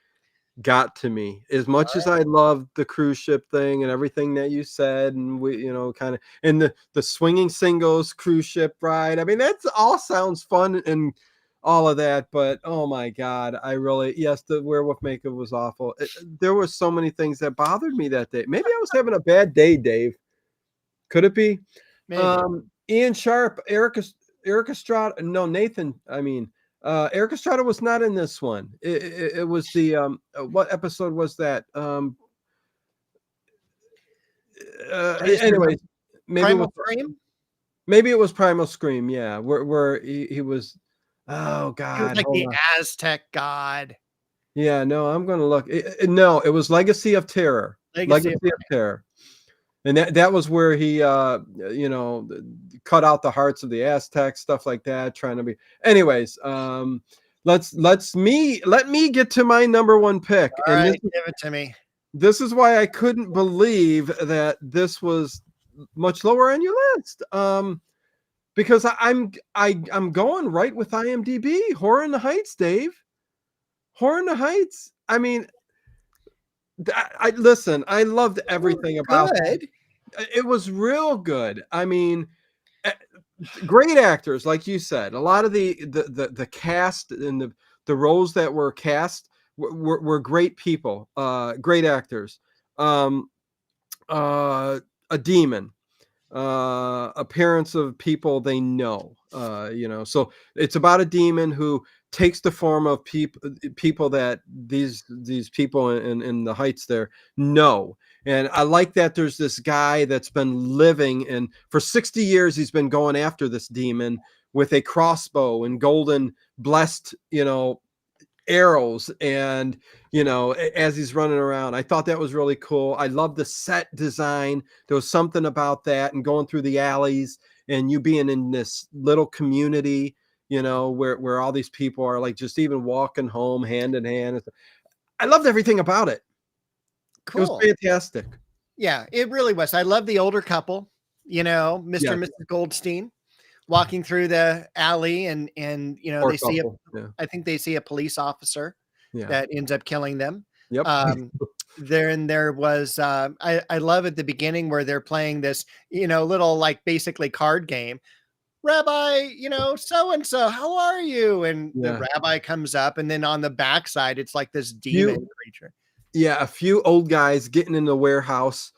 got to me. As much as I loved the cruise ship thing and everything that you said, and we, kind of, and the swinging singles cruise ship ride. I mean, that's all sounds fun and all of that, but oh my god, I really, yes, the werewolf makeup was awful. There were so many things that bothered me that day. Maybe I was having a bad day, Dave. Could it be? maybe. Ian Sharp, Eric Estrada, no, Nathan. I mean, Eric Estrada was not in this one. It was the what episode was that? I just remember Anyways, maybe it was Primal Scream. maybe it was Primal Scream. Yeah, where he was. Oh He was God, like hold the on. Aztec god. Yeah, no, I'm gonna look. No, it was Legacy of Terror. Legacy of Legacy of Terror. And that was where he cut out the hearts of the Aztecs, stuff like that, trying to be. Anyways, let me get to my number one pick. All And right, give it to me. this is why I couldn't believe that this was much lower on your list. Because I'm going right with IMDb. Horror in the Heights, Dave. Horror in the Heights. I mean, I listen, I loved everything about Good. it was real good. I mean, eh, great actors, like you said. A lot of the cast and the roles that were cast were great people, great actors. Um, a demon, appearance of people they know. So it's about a demon who takes the form of people that these people in the heights there know. And I like that there's this guy that's been living, and for 60 years he's been going after this demon with a crossbow and golden blessed arrows, and as he's running around. I thought that was really cool. I love the set design. There was something about that, and going through the alleys and you being in this little community, where all these people are like just even walking home hand in hand. I loved everything about it. It was Cool. fantastic. Yeah, it really was. I love the older couple, Mr. Yeah, and Mrs. Goldstein walking through the alley, and poor they see couple. Yeah, I think they see a police officer yeah, that ends up killing them. yep. There was I love at the beginning where they're playing this, little like basically card game. Rabbi, so and so, how are you? And the Yeah. rabbi comes up, and then on the backside, it's like this demon You creature. Yeah, a few old guys getting in the warehouse,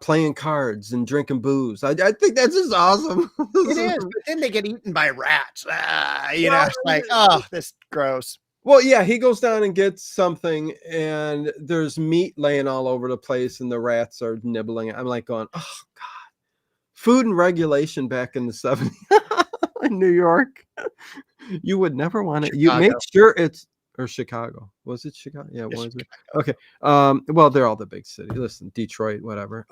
playing cards and drinking booze. I think that's just awesome. It is, but then they get eaten by rats. Well, It's like, oh, this gross. well, yeah, he goes down and gets something, and there's meat laying all over the place, and the rats are nibbling it. I'm like going, oh God, food and regulation back in the 70s in New York. You would never want it. You make Chicago. sure it's or Chicago. Was it Chicago? Yeah, Yes, was it? Okay. Well, they're all the big cities. Listen, Detroit, whatever.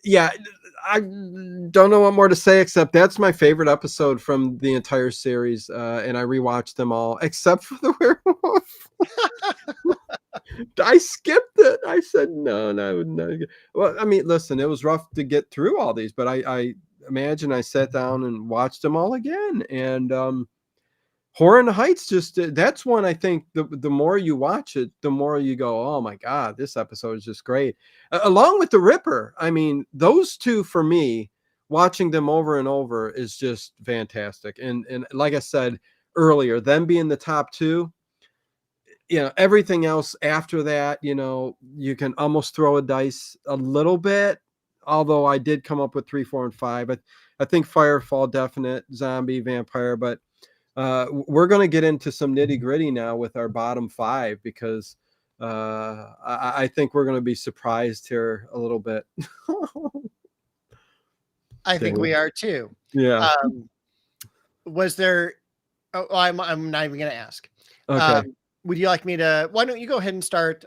Yeah, I don't know what more to say except that's my favorite episode from the entire series. And I rewatched them all except for the werewolf. I skipped it. I said no, no. Well, I mean, listen, it was rough to get through all these, but I imagine I sat down and watched them all again. And Horror in the Heights, just that's one I think the more you watch it, the more you go, oh my God, this episode is just great. Along with the Ripper, I mean, those two for me, watching them over and over is just fantastic. And like I said earlier, them being the top two, everything else after that, you can almost throw a dice a little bit. Although I did come up with 3, 4, and 5. I think Firefall definite, zombie, vampire, but we're going to get into some nitty gritty now with our bottom 5 because I think we're going to be surprised here a little bit. I think we are too. Yeah. Was there? Oh, I'm not even going to ask. Okay. Would you like me to? Why don't you go ahead and start?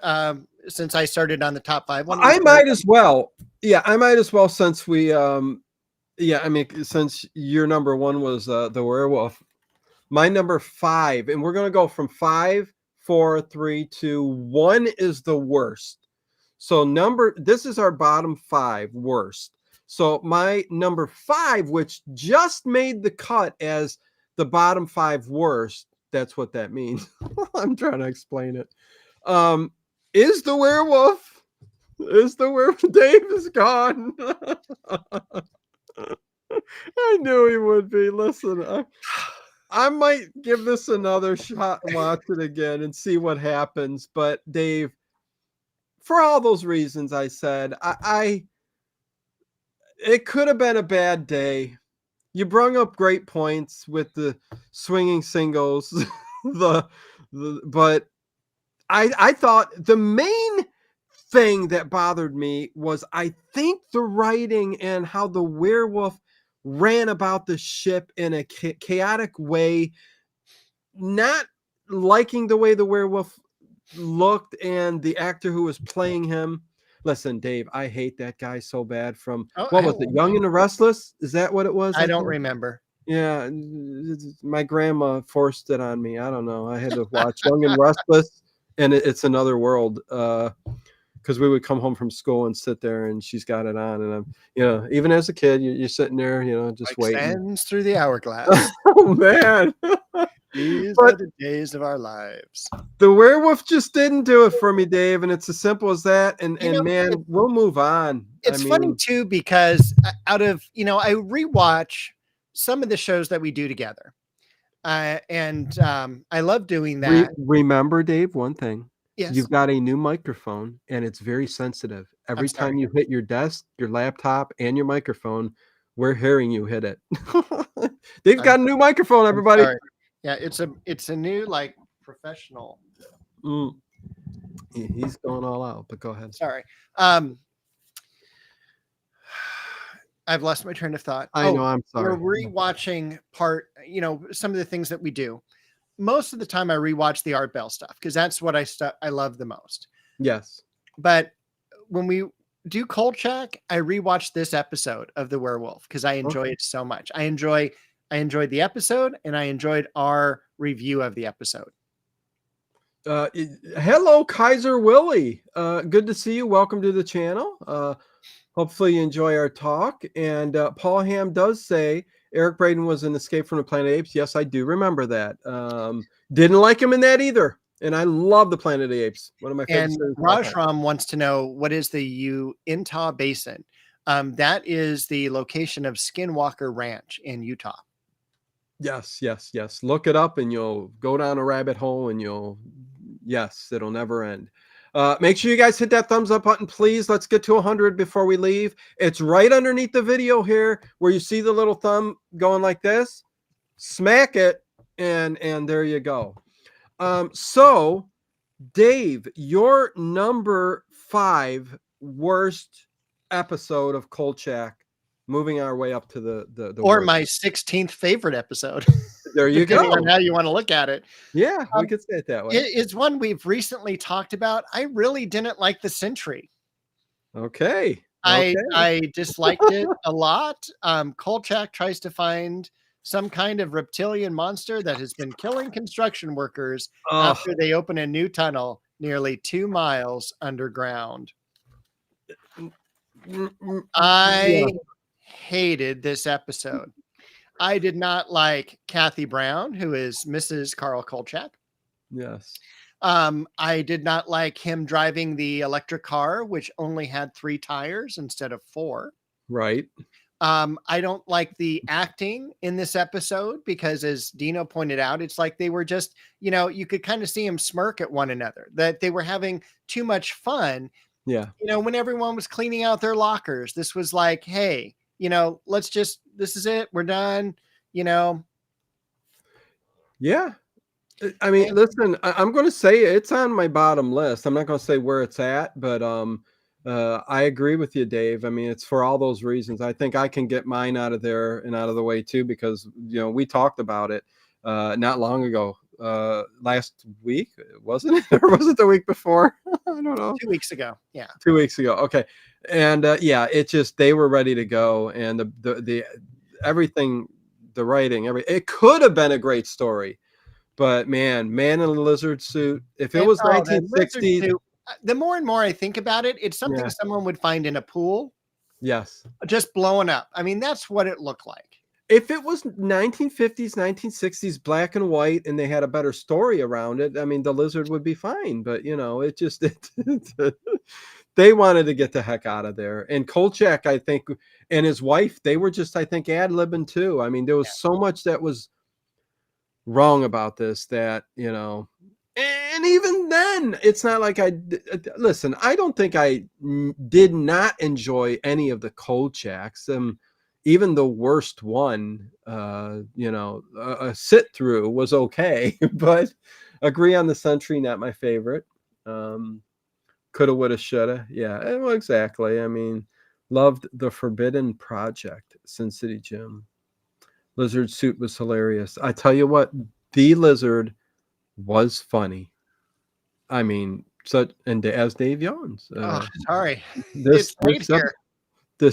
Since I started on the top 5, I might as well. Yeah, I might as well since we. Yeah, I mean, since your number 1 was the werewolf, my number 5, and we're gonna go from 5, 4, 3, 2, 1 is the worst. So this is our bottom 5 worst. So my number 5, which just made the cut as the bottom 5 worst, that's what that means. I'm trying to explain it. Is the werewolf. Is the werewolf. Dave is gone. I knew he would be. Listen, I might give this another shot and watch it again and see what happens. But Dave, for all those reasons I said, it could have been a bad day. You brung up great points with the swinging singles, but I thought the main thing that bothered me was I think the writing and how the werewolf ran about the ship in a chaotic way, not liking the way the werewolf looked and the actor who was playing him. Listen, Dave, I hate that guy so bad from what was it? Young and the Restless? Is that what it was? I don't remember. Yeah, my grandma forced it on me. I don't know. I had to watch Young and Restless, and it's another world. Because we would come home from school and sit there, and she's got it on, and I'm, even as a kid, you're sitting there, just like waiting. Sands through the hourglass. Oh man, these are the days of our lives. The werewolf just didn't do it for me, Dave, and it's as simple as that. And man, we'll move on. It's funny too because out of I rewatch some of the shows that we do together, and I love doing that. Remember, Dave, one thing. Yes. You've got a new microphone and it's very sensitive. Every time you hit your desk, your laptop, and your microphone, we're hearing you hit it. They've got a new microphone, everybody. Yeah, it's a new professional. He's going all out, but go ahead. Sorry. I've lost my train of thought. I know, I'm sorry. We're rewatching some of the things that we do. Most of the time I rewatch the Art Bell stuff because that's what I love the most. Yes. But when we do Kolchak, I rewatch this episode of The Werewolf because I enjoy it so much. I enjoyed the episode and I enjoyed our review of the episode. Hello, Kaiser Willie. Good to see you. Welcome to the channel. Hopefully you enjoy our talk. And Paul Ham does say Eric Braeden was in Escape from the Planet of the Apes. Yes, I do remember that. Didn't like him in that either. And I love the Planet of the Apes. One of my favorites. And Rajram wants to know, what is the Uintah Basin? That is the location of Skinwalker Ranch in Utah. Yes. Look it up and you'll go down a rabbit hole and it'll never end. Make sure you guys hit that thumbs up button, please. Let's get to 100 before we leave. It's right underneath the video here where you see the little thumb going like this. Smack it, and there you go. So, Dave, your number 5 worst episode of Kolchak, moving our way up to the or worst. My 16th favorite episode. There you go. On how you want to look at it. Yeah, we could say it that way. It's one we've recently talked about. I really didn't like the Sentry. Okay. I disliked it a lot. Kolchak tries to find some kind of reptilian monster that has been killing construction workers after they open a new tunnel nearly 2 miles underground. I hated this episode. I did not like Kathy Brown, who is Mrs. Carl Kolchak. Yes. I did not like him driving the electric car, which only had 3 tires instead of 4. Right. I don't like the acting in this episode because, as Dino pointed out, it's like they were just, you could kind of see them smirk at one another, that they were having too much fun. Yeah. When everyone was cleaning out their lockers, this was like, hey, this is it. We're done, Yeah. I mean, listen, I'm going to say it's on my bottom list. I'm not going to say where it's at, but I agree with you, Dave. I mean, it's for all those reasons. I think I can get mine out of there and out of the way too, because we talked about it not long ago. Last week, wasn't it, or was it the week before? I don't know. 2 weeks ago, yeah. 2 weeks ago, okay. And yeah, it just they were ready to go, and the everything, the writing, it could have been a great story. But man in a lizard suit. If it was 1960s, the more and more I think about it, it's something someone would find in a pool. Yes. Just blowing up. I mean, that's what it looked like. If it was 1950s, 1960s, black and white, and they had a better story around it, I mean, the lizard would be fine. But it just they wanted to get the heck out of there. And Kolchak, I think, and his wife, they were just, I think, ad-libbing too. I mean, there was so much that was wrong about this that and even then it's not like listen, I don't think I did not enjoy any of the Kolchaks. Even the worst one, a sit through was okay. But Agree on the Century, not my favorite. Coulda, woulda, shoulda. Yeah, well, exactly. I mean, loved The Forbidden Project, Sin City Jim. Lizard suit was hilarious. I tell you what, the lizard was funny. I mean, and as Dave yawns. Sorry. This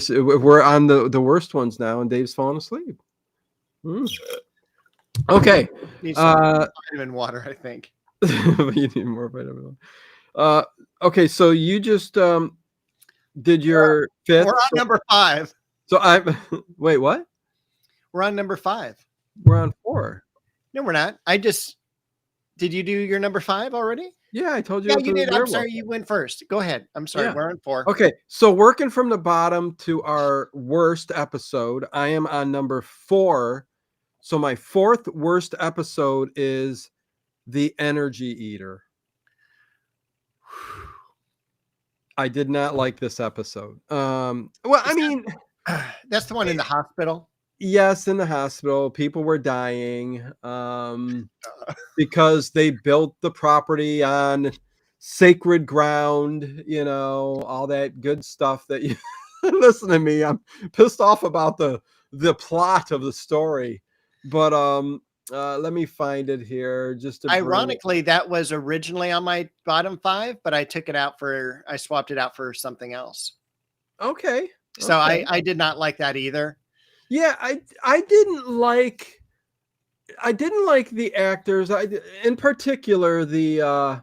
we're on the worst ones now, and Dave's falling asleep. Okay. Need some vitamin water, I think. You need more vitamin. Okay, so you just did your fifth. We're on number 5. So wait, what? We're on number 5. We're on 4. No, we're not. Did you do your number 5 already? Yeah, I told you. Yeah, you did. I'm sorry, you went first. Go ahead. I'm sorry. Yeah. We're on 4. Okay, so working from the bottom to our worst episode, I am on number 4. So my 4th worst episode is The Energy Eater. I did not like this episode. I mean, that's the one in the hospital. Yes, in the hospital, people were dying because they built the property on sacred ground, all that good stuff that you listen to me. I'm pissed off about the plot of the story, but let me find it here. Just ironically, that was originally on my bottom 5, but I swapped it out for something else. Okay. So I did not like that either. Yeah, I didn't like the actors. In particular, the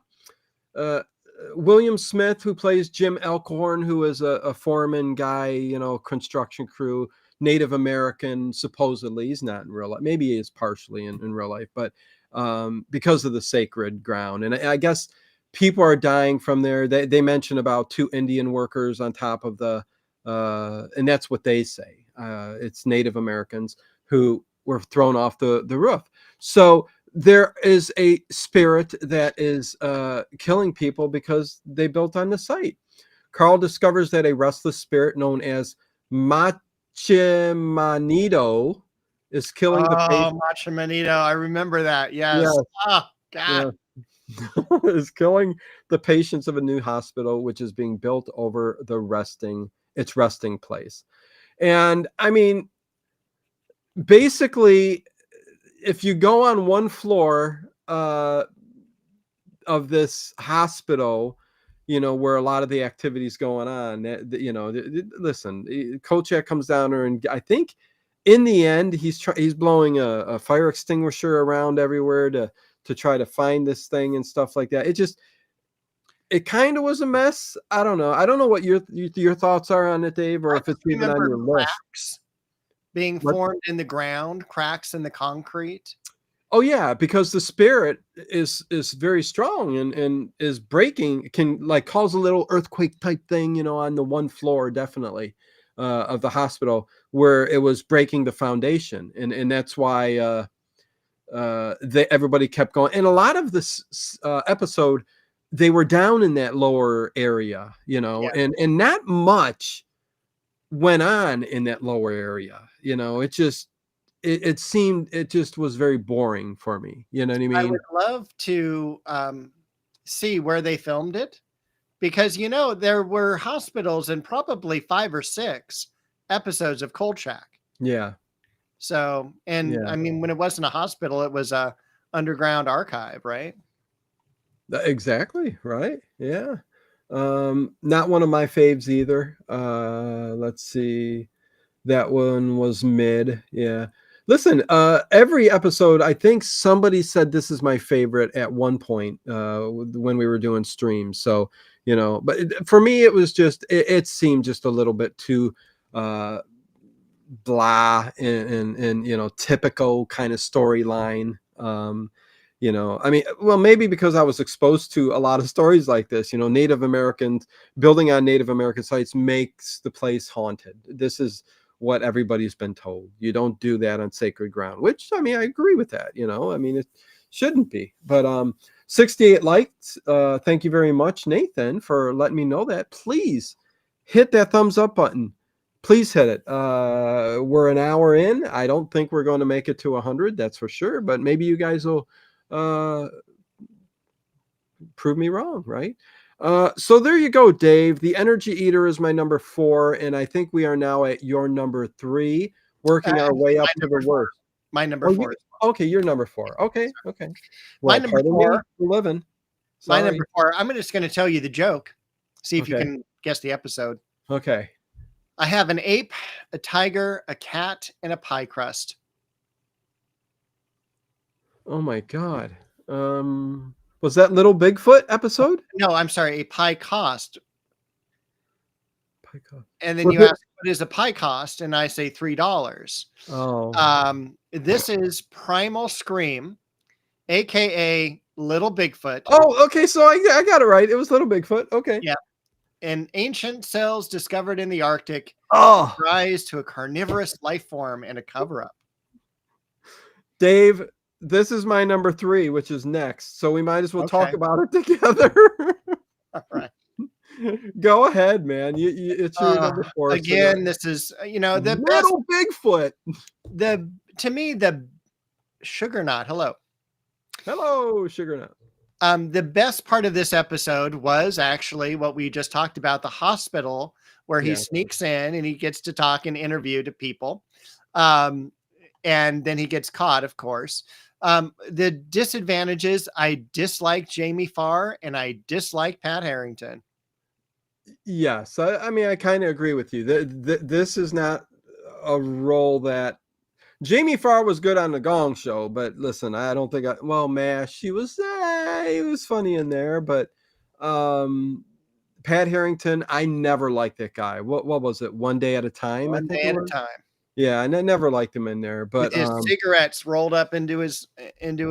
William Smith, who plays Jim Elkhorn, who is a foreman guy, construction crew, Native American, supposedly. He's not in real life. Maybe he is partially in real life, but because of the sacred ground. And I guess people are dying from there. They mention about 2 Indian workers on top of and that's what they say. It's Native Americans who were thrown off the roof. So there is a spirit that is killing people because they built on the site. Carl discovers that a restless spirit known as Machimanito is killing the patient. Machimanito, I remember that. Yes. Oh, God. Yeah. Is killing the patients of a new hospital, which is being built over its resting place. And I mean, basically, if you go on one floor of this hospital, where a lot of the activities going on, listen, Kolchak comes down there, and I think in the end, he's blowing a fire extinguisher around everywhere to try to find this thing and stuff like that. It kind of was a mess. I don't know. I don't know what your thoughts are on it, Dave, or if it's even on your list. Being formed in the ground, cracks in the concrete. Oh yeah, because the spirit is very strong and is breaking, can like cause a little earthquake type thing, on the one floor, definitely. of the hospital where it was breaking the foundation, and that's why everybody kept going. And a lot of this episode, they were down in that lower area, Yeah. and not much went on in that lower area. It just it seemed it just was very boring for me. You know what I I mean? would love to see where they filmed it, because there were hospitals in probably 5 or 6 episodes of Kolchak. Yeah. So, and Yeah. I mean, when it wasn't a hospital, it was a underground archive, right? Exactly, right? Yeah. Not one of my faves either. Let's see. That one was mid. Yeah. Listen, every episode, I think somebody said this is my favorite at one point when we were doing streams. So, but for me, it was just, it seemed just a little bit too uh, blah and typical kind of storyline. I mean, well, maybe because I was exposed to a lot of stories like this. Native Americans building on Native American sites makes the place haunted. This is what everybody's been told. You don't do that on sacred ground, which, I mean, I agree with that. I mean, it shouldn't be. But 68 likes. Thank you very much, Nathan, for letting me know that. Please hit that thumbs up button. Please hit it. We're an hour in. I don't think we're going to make it to 100, that's for sure, but maybe you guys will prove me wrong, right? So there you go, Dave. The Energy Eater is my number 4, and I think we are now at your number 3, working our way up to the worst. My number Oh, 4. okay, you're number 4. Okay. My Well, number pardon 4. me for living. My Sorry. number 4. I'm just going to tell you the joke. See if you Okay. can guess the episode. Okay. I have an ape, a tiger, a cat, and a pie crust. Oh my God. Was that Little Bigfoot episode? No, I'm sorry, a pie cost. Pie cost. And then Was you it? ask, what is a pie cost? And I say $3. Oh. This is Primal Scream, aka Little Bigfoot. Oh, okay. So I got it right. It was Little Bigfoot. Okay. Yeah. An ancient cells discovered in the Arctic Oh, rise to a carnivorous life form and a cover up. Dave, this is my number 3, which is next. So we might as well talk Okay. about it together. All right. Go ahead, man. It's your number 4. Again, this is the best. Little Bigfoot. To me, the sugar nut. Hello. Hello, Sugar Nut. The best part of this episode was actually what we just talked about, the hospital where he Yeah. sneaks in and he gets to talk and interview to people. And then he gets caught, of course. The disadvantages, I dislike Jamie Farr and I dislike Pat Harrington. Yes, I mean, I kind of agree with you. This is not a role that Jamie Farr was good on the Gong Show, but listen, I don't think MASH, he was funny in there, but Pat Harrington, I never liked that guy. What was it? One Day at a Time, I One think day it at a was. time. Yeah, and I never liked him in there, but With his cigarettes rolled up into his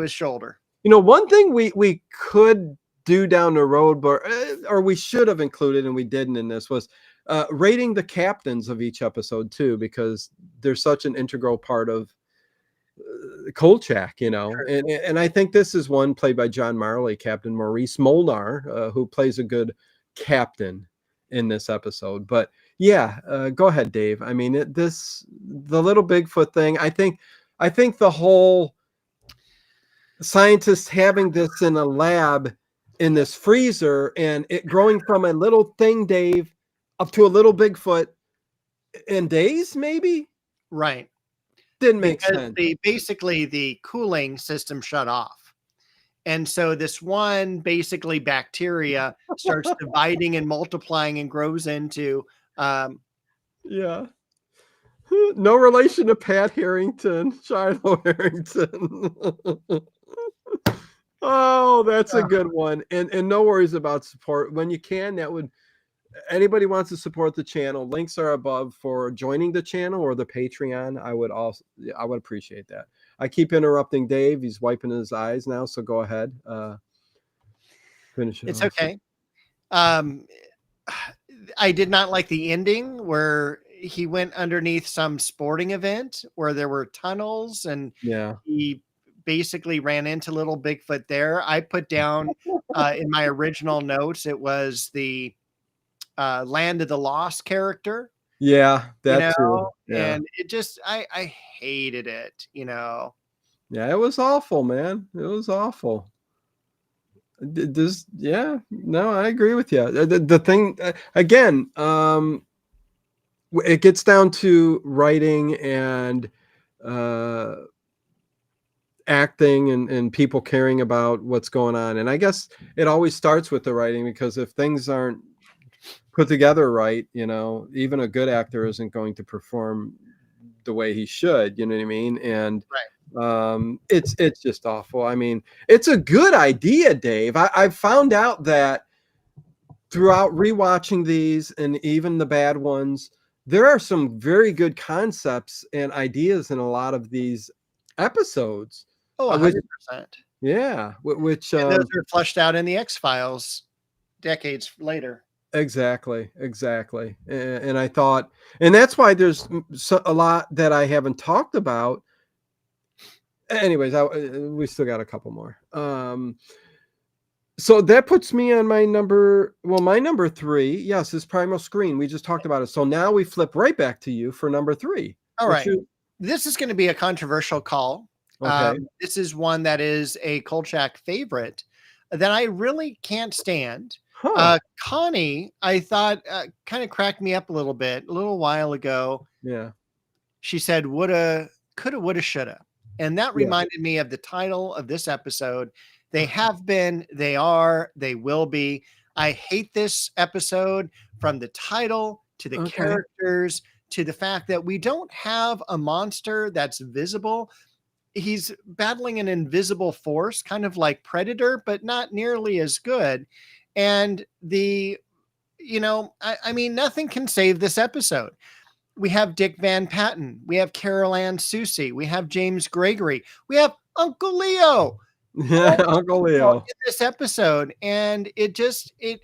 shoulder. one thing we could do down the road, but or we should have included and we didn't in this, was rating the captains of each episode too, because they're such an integral part of Kolchak, and I think this is one played by John Marley, Captain Maurice Molnar, who plays a good captain in this episode. But yeah, go ahead, Dave. I mean, the Little Bigfoot thing. I think the whole scientists having this in a lab in this freezer and it growing from a little thing, Dave, up to a little Bigfoot in days, maybe Right. didn't make Because sense. basically the cooling system shut off. And so this one basically bacteria starts dividing and multiplying and grows into Yeah. No relation to Pat Harrington, Shiloh Harrington. Oh, that's a good one. And no worries about support. When you can, anybody wants to support the channel, links are above for joining the channel or the Patreon. I would appreciate that. I keep interrupting Dave. He's wiping his eyes now, so go ahead. Finish it it's off. okay. I did not like the ending where he went underneath some sporting event where there were tunnels, and Yeah. he basically ran into little Bigfoot there. I put down in my original notes, it was the Land of the Lost character, Yeah, you that know, too. Yeah. and it just, I hated it, you know. Yeah, it was awful, man. It was awful. This, yeah, no, I agree with you. The thing, again, it gets down to writing and uh, acting and people caring about what's going on. And I guess it always starts with the writing, because if things aren't put together right, even a good actor isn't going to perform the way he should, you know what I mean? And Right. it's just awful. I mean, it's a good idea, Dave. I found out that throughout rewatching these, and even the bad ones, there are some very good concepts and ideas in a lot of these episodes. Oh, Which, 100%. yeah, which And those are flushed out in the X-Files decades later. exactly. And I thought, and that's why there's a lot that I haven't talked about. Anyways, we still got a couple more. So that puts me on my number 3. Yes, is Primal Screen. We just talked about it. So now we flip right back to you for number 3. All right. This is going to be a controversial call. Okay. This is one that is a Kolchak favorite that I really can't stand. Huh. Connie, I thought kind of cracked me up a little bit a little while ago. Yeah. She said, woulda, coulda, woulda, shoulda. And that Yeah. reminded me of the title of this episode. They have been, they are, they will be. I hate this episode, from the title to the characters to the fact that we don't have a monster that's visible. He's battling an invisible force, kind of like Predator, but not nearly as good. And I mean, nothing can save this episode. We have Dick Van Patten, we have Carol Ann Susie, we have James Gregory, we have Uncle Leo. Yeah, Uncle Leo in this episode, and it just I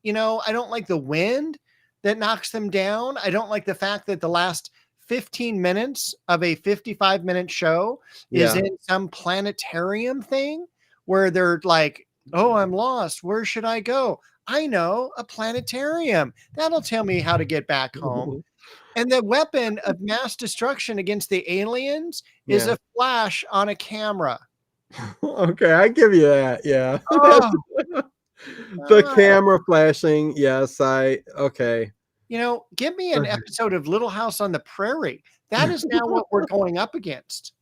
don't like the wind that knocks them down. I don't like the fact that the last 15 minutes of a 55-minute show is in some planetarium thing where they're like, oh, I'm lost, where should I go? I know, a planetarium. That'll tell me how to get back home. And the weapon of mass destruction against the aliens is a flash on a camera. Okay, I give you that. Yeah. Oh, The camera flashing. Yes, okay. Give me an episode of Little House on the Prairie. That is now what we're going up against.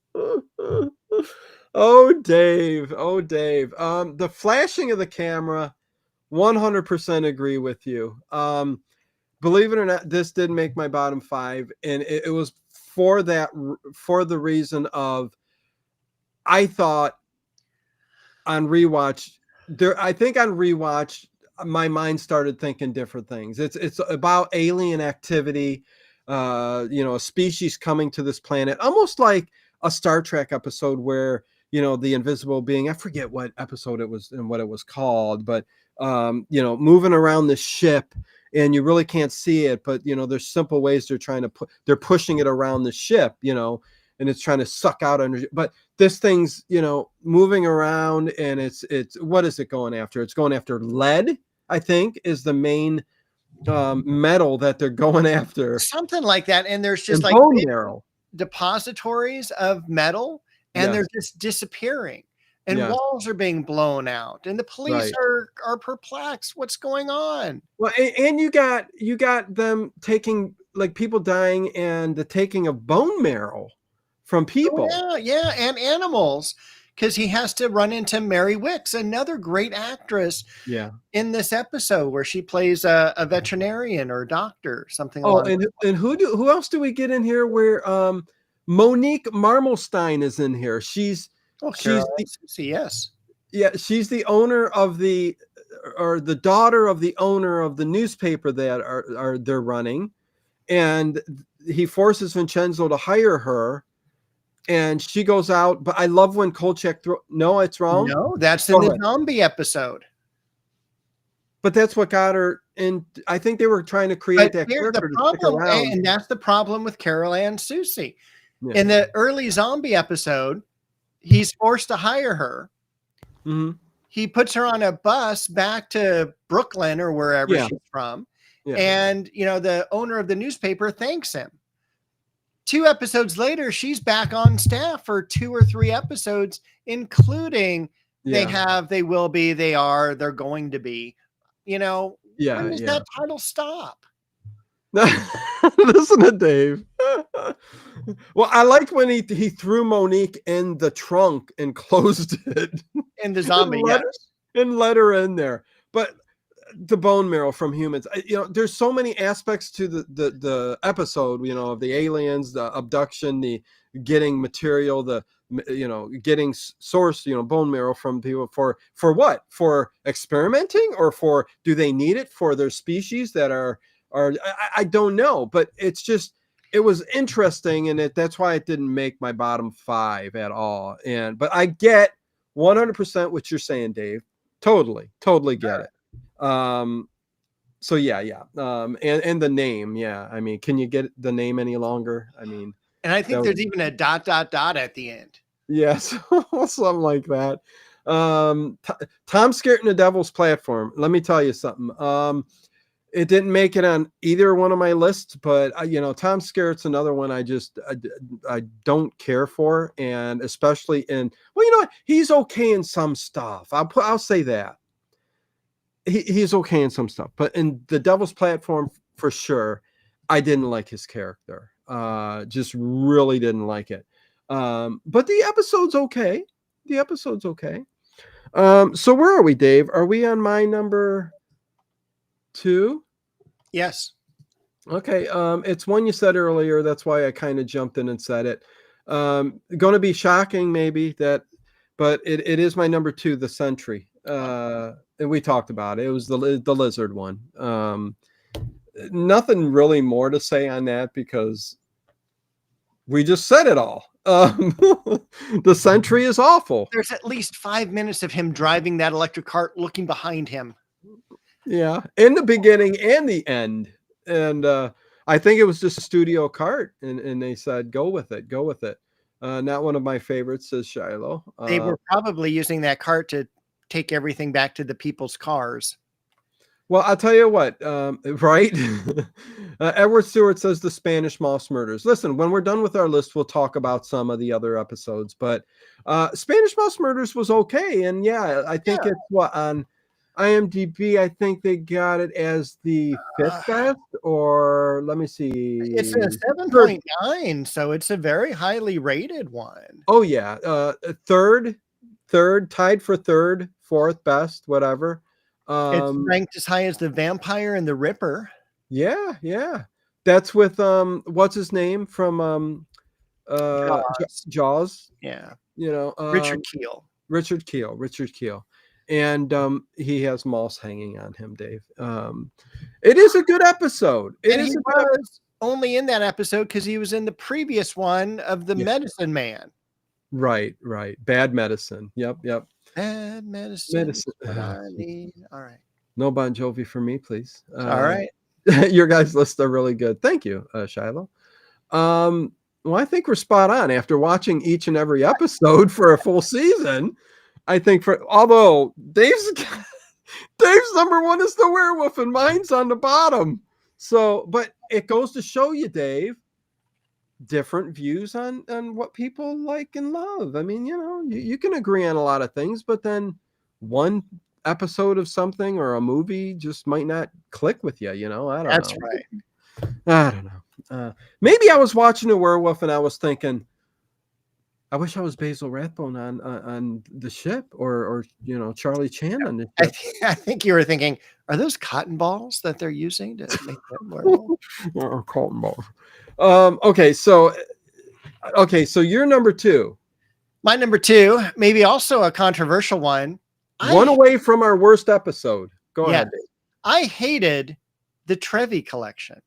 Oh, Dave. Oh, Dave. The flashing of the camera, 100% agree with you. Believe it or not, this did make my bottom 5, and it was for the reason of, I thought on rewatch my mind started thinking different things. It's about alien activity, a species coming to this planet, almost like a Star Trek episode where the invisible being, I forget what episode it was and what it was called, but moving around the ship, and you really can't see it, but there's simple ways they're pushing it around the ship, and it's trying to suck out energy. But this thing's moving around, and it's what is it going after? It's going after lead, I think, is the main metal that they're going after. Something like that. And there's just like bone marrow depositories of metal, and they're just disappearing. And walls are being blown out, and the police are perplexed. What's going on? Well, and you got them taking, like, people dying, and the taking of bone marrow from people. Oh, yeah, and animals, because he has to run into Mary Wicks, another great actress. In this episode where she plays a veterinarian or a doctor, something. Oh, and who else do we get in here? Where Monique Marmelstein is in here. She's she's the owner of the daughter of the owner of the newspaper that they're running, and he forces Vincenzo to hire her, and she goes out. But I love when Kolchak it's wrong. No, that's in the zombie episode. But that's what got her and I think they were trying to create But that here's the character to stick problem, around. and that's the problem with Carol Ann Susie. Yeah. In the early zombie episode, he's forced to hire her. Mm-hmm. He puts her on a bus back to Brooklyn or wherever Yeah. she's from. Yeah. And, the owner of the newspaper thanks him. 2 episodes later, she's back on staff for 2 or 3 episodes, including they will be, they are, they're going to be. When does that title stop? Listen to Dave. Well, I liked when he threw Monique in the trunk and closed it. In the zombie, yes. And let her in there. But the bone marrow from humans, there's so many aspects to the episode, of the aliens, the abduction, the getting material, the getting source, bone marrow from people for what? For experimenting, or for, do they need it for their species that are I don't know, but it was interesting, and that's why it didn't make my bottom 5 at all. But I get 100% what you're saying, Dave. Totally get it. So yeah. And the name, yeah. I mean, can you get the name any longer? I mean, and I think there's even a ... at the end. Yes, something like that. Tom Skerritt and the Devil's Platform. Let me tell you something. It didn't make it on either one of my lists, but Tom Skerritt's another one I don't care for, and especially in, well, you know what? He's okay in some stuff. I'll say that. He's okay in some stuff, but in the Devil's Platform, for sure, I didn't like his character. Just really didn't like it. But the episode's okay. So where are we, Dave? Are we on my number 2? Yes. Okay. It's one you said earlier. That's why I kind of jumped in and said it. Going to be shocking, maybe, but it is my number 2, The Sentry. And we talked about it. It was the lizard one. Nothing really more to say on that because we just said it all. The Sentry is awful. There's at least 5 minutes of him driving that electric cart, looking behind him. Yeah, in the beginning and the end. And I think it was just a studio cart, and they said, go with it. Not one of my favorites, says Shiloh. They were probably using that cart to take everything back to the people's cars. Well, I'll tell you what, right? Edward Stewart says the Spanish Moss Murders. Listen, when we're done with our list, we'll talk about some of the other episodes, but Spanish Moss Murders was okay. And yeah, I think it's on IMDb, I think they got it as the 5th best, or let me see. It's a 7.9, so it's a very highly rated one. Oh yeah, third, tied for 3rd, 4th best, whatever. It's ranked as high as The Vampire and the Ripper. Yeah. That's with what's his name from Jaws. Yeah. Richard Keel. And he has moss hanging on him, Dave. It is a good episode. He was only in that episode because he was in the previous one of the Medicine Man. Right. Bad Medicine. Yep. Bad medicine. I need. All right. No Bon Jovi for me, please. All right. Your guys' lists are really good. Thank you, Shiloh. Well, I think we're spot on after watching each and every episode for a full season. I think although Dave's number 1 is the werewolf and mine's on the bottom. So, but it goes to show you, Dave, different views on what people like and love. I mean, you can agree on a lot of things, but then one episode of something or a movie just might not click with you. I don't know. That's right. I don't know. Maybe I was watching a werewolf and I was thinking, I wish I was Basil Rathbone on the ship, or Charlie Chan on the ship. I think you were thinking, are those cotton balls that they're using to make that werewolf? Or cotton balls. Okay, so you're number 2. My number 2, maybe also a controversial one. One away from our worst episode. Go ahead, Dave. I hated the Trevi collection.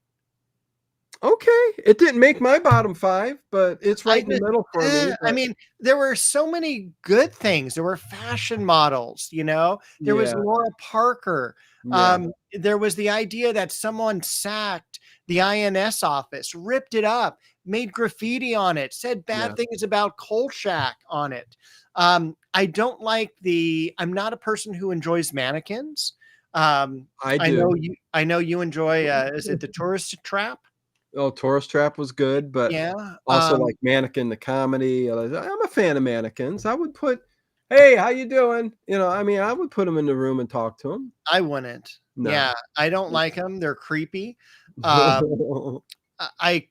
Okay, it didn't make my bottom 5, but it's right in the middle for me. I mean, there were so many good things. There were fashion models, there was Laura Parker. there was the idea that someone sacked the INS office, ripped it up, made graffiti on it, said bad things about Kolchak on it. I don't like I'm not a person who enjoys mannequins. I do. I know you enjoy, is it the Tourist Trap? Oh, Tourist Trap was good, but Yeah. also like Mannequin the comedy. I'm a fan of Mannequins. I would put, "Hey, how you doing?" I mean, I would put them in the room and talk to them. I wouldn't. No. Yeah, I don't like them. They're creepy. Um, I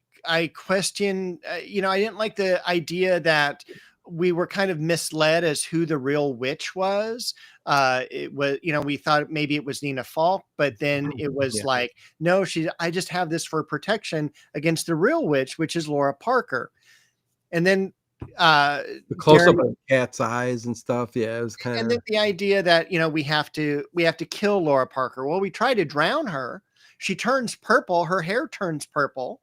question, I didn't like the idea that we were kind of misled as who the real witch was. It was, we thought maybe it was Nina Falk, but then it was Yeah. like, no, I just have this for protection against the real witch, which is Laura Parker. And then The close-up of the cat's eyes and stuff, yeah, it was and then kinda the idea that, we have to kill Laura Parker. Well, we try to drown her. She turns purple, her hair turns purple.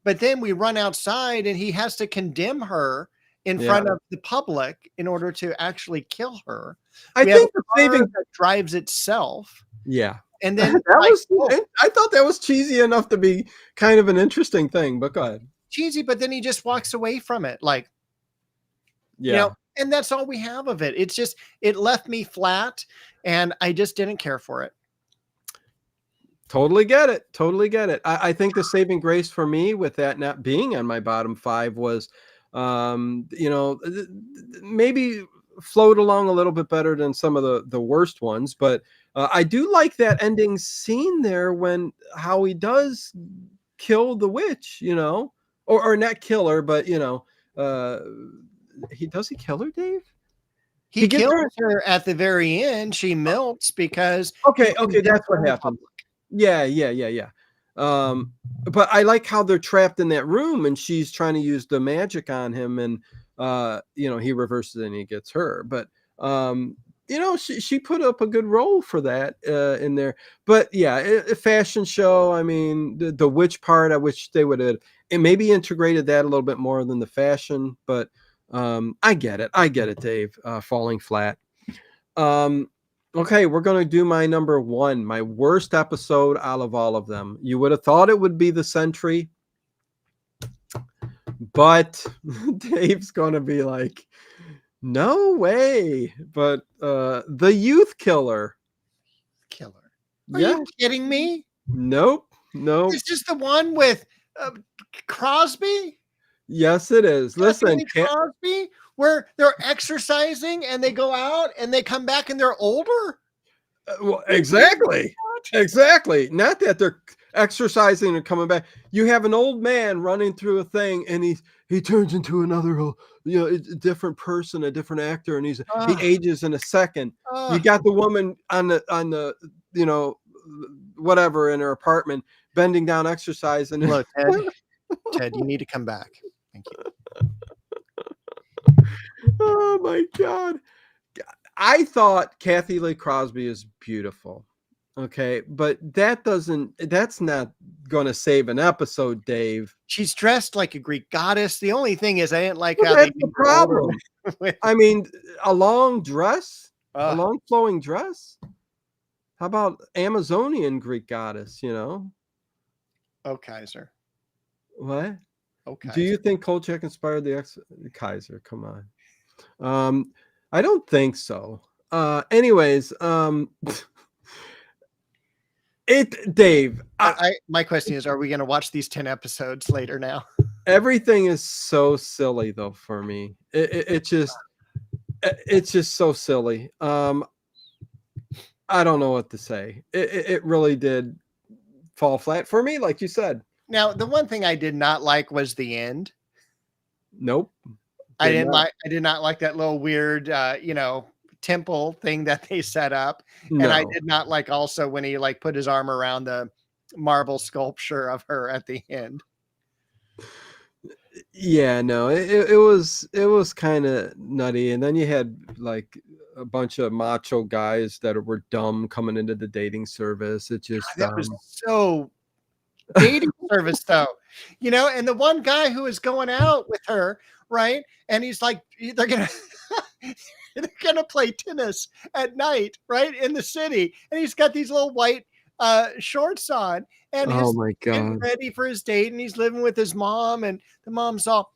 But then we run outside and he has to condemn her in yeah. front of the public in order to actually kill her. I We have think the a car saving that drives itself. Yeah. And then That like, was I thought that was cheesy enough to be kind of an interesting thing, but go ahead. cheesy, but then he just walks away from it. Like, Yeah. and that's all we have of it. It's just, it left me flat and I just didn't care for it. Totally get it. Totally get it. I think the saving grace for me with that not being on my bottom 5 was, maybe flowed along a little bit better than some of the worst ones, but I do like that ending scene there when how he does kill the witch, or not kill her, but he kill her, Dave? He gets kills her at the very end. She melts because Okay, he okay, condemned that's her what in happened. Yeah, yeah, yeah, yeah. But I like how they're trapped in that room and she's trying to use the magic on him and he reverses it and he gets her. But she put up a good role for that in there. But yeah, a fashion show. I mean, the witch part, I wish they would have and maybe integrated that a little bit more than the fashion, but I get it. I get it, Dave. Falling flat. Okay, we're going to do my number 1, my worst episode out of all of them. You would have thought it would be the Sentry, but Dave's going to be like, no way. But the Youth Killer. Killer. Are Yeah. you kidding me? Nope. Nope. Is this the one with Crosby? Yes, it is. Listen, Crosby, where they're exercising and they go out and they come back and they're older? Well, exactly. Exactly. Not that they're exercising and coming back. You have an old man running through a thing and he turns into another a different person, a different actor, and he ages in a second. You got the woman on the whatever in her apartment bending down exercising. Look, Ted, you need to come back. Thank you. Oh my God. I thought Kathy Lee Crosby is beautiful. Okay, but that's not going to save an episode, Dave. She's dressed like a Greek goddess. The only thing is I didn't like how That's they the problem. I mean, a long dress, a long flowing dress. How about Amazonian Greek goddess, Oh, Kaiser. What? Oh, Kaiser. Do you think Kolchak inspired the Kaiser? Come on. I don't think so. Anyways, Dave. My question is, are we going to watch these 10 episodes later now? Everything is so silly though for me. It's just so silly. I don't know what to say. It really did fall flat for me, like you said. Now, the one thing I did not like was the end. Nope. I did not like that little weird, temple thing that they set up. No. And I did not like also when he put his arm around the marble sculpture of her at the end. Yeah, no, it was kind of nutty. And then you had a bunch of macho guys that were dumb coming into the dating service. It just that was so dating service though, and the one guy who is going out with her, right? And he's like, they're gonna play tennis at night, right, in the city, and he's got these little white shorts on, and Oh his my getting God. ready for his date, and he's living with his mom, and the mom's all,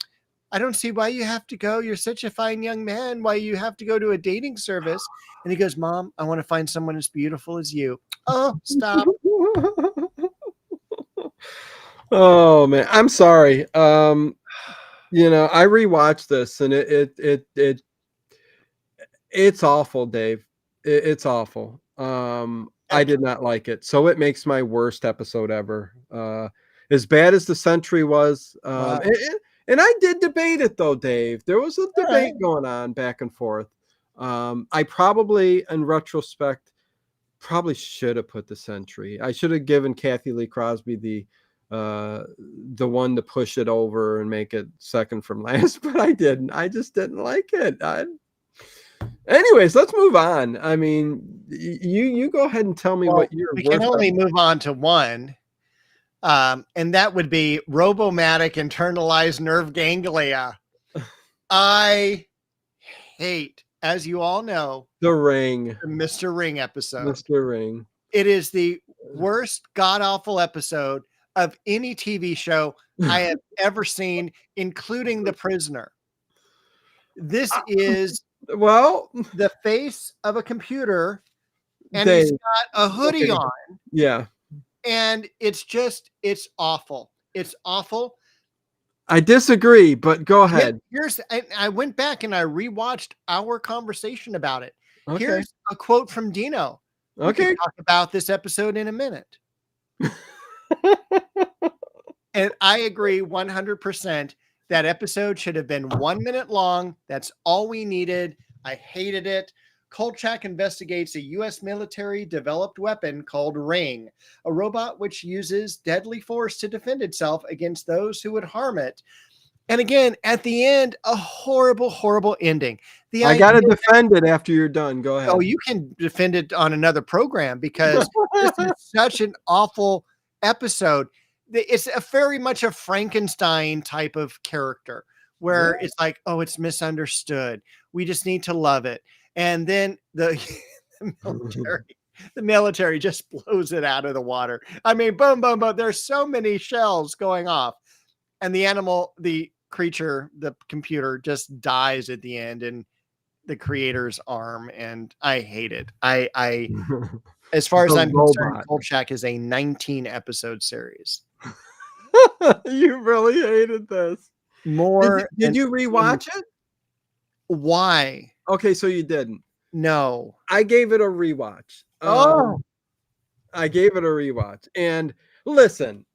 I don't see why you have to go. You're such a fine young man. Why you have to go to a dating service? And he goes, Mom, I want to find someone as beautiful as you. Oh, stop. Oh man, I'm sorry. I rewatched this and it's awful, Dave. It's awful. I Okay. did not like it. So it makes my worst episode ever. As bad as the Century was. Wow. And I did debate it though, Dave. There was a All right. debate going on back and forth. I probably, in retrospect, probably should have put the Century. I should have given Kathy Lee Crosby the one to push it over and make it second from last, but I didn't. I just didn't like it. Anyways, let's move on. I mean, you go ahead and tell me Well, what your we can worst. only move on to one. And that would be robomatic internalized nerve ganglia. I hate, as you all know, The Ring, the Mr. Ring episode. Mr. Ring. It is the worst god awful episode of any TV show I have ever seen, including The Prisoner. This is Well, the face of a computer, and he's Dave. got a hoodie Okay. on, Yeah, and it's awful. It's awful. I disagree, but go ahead. I went back and I rewatched our conversation about it. Okay. Here's a quote from Dino. We Okay. can talk about this episode in a minute. And I agree 100%. That episode should have been 1 minute long. That's all we needed. I hated it. Kolchak investigates a U.S. military developed weapon called Ring, a robot which uses deadly force to defend itself against those who would harm it. And again, at the end, a horrible, horrible ending. I got to defend it after you're done. Go ahead. Oh, you can defend it on another program because this is such an awful episode. It's very much a Frankenstein type of character where it's like, oh, it's misunderstood. We just need to love it. And then the military just blows it out of the water. I mean, boom, boom, boom. There's so many shells going off. And the creature, the computer just dies at the end in the creator's arm. And I hate it. I as far as I'm concerned, Kolchak is a 19 episode series. You really hated this. Did you rewatch it? Why? Okay, so you didn't. No. I gave it a rewatch. I gave it a rewatch. And listen,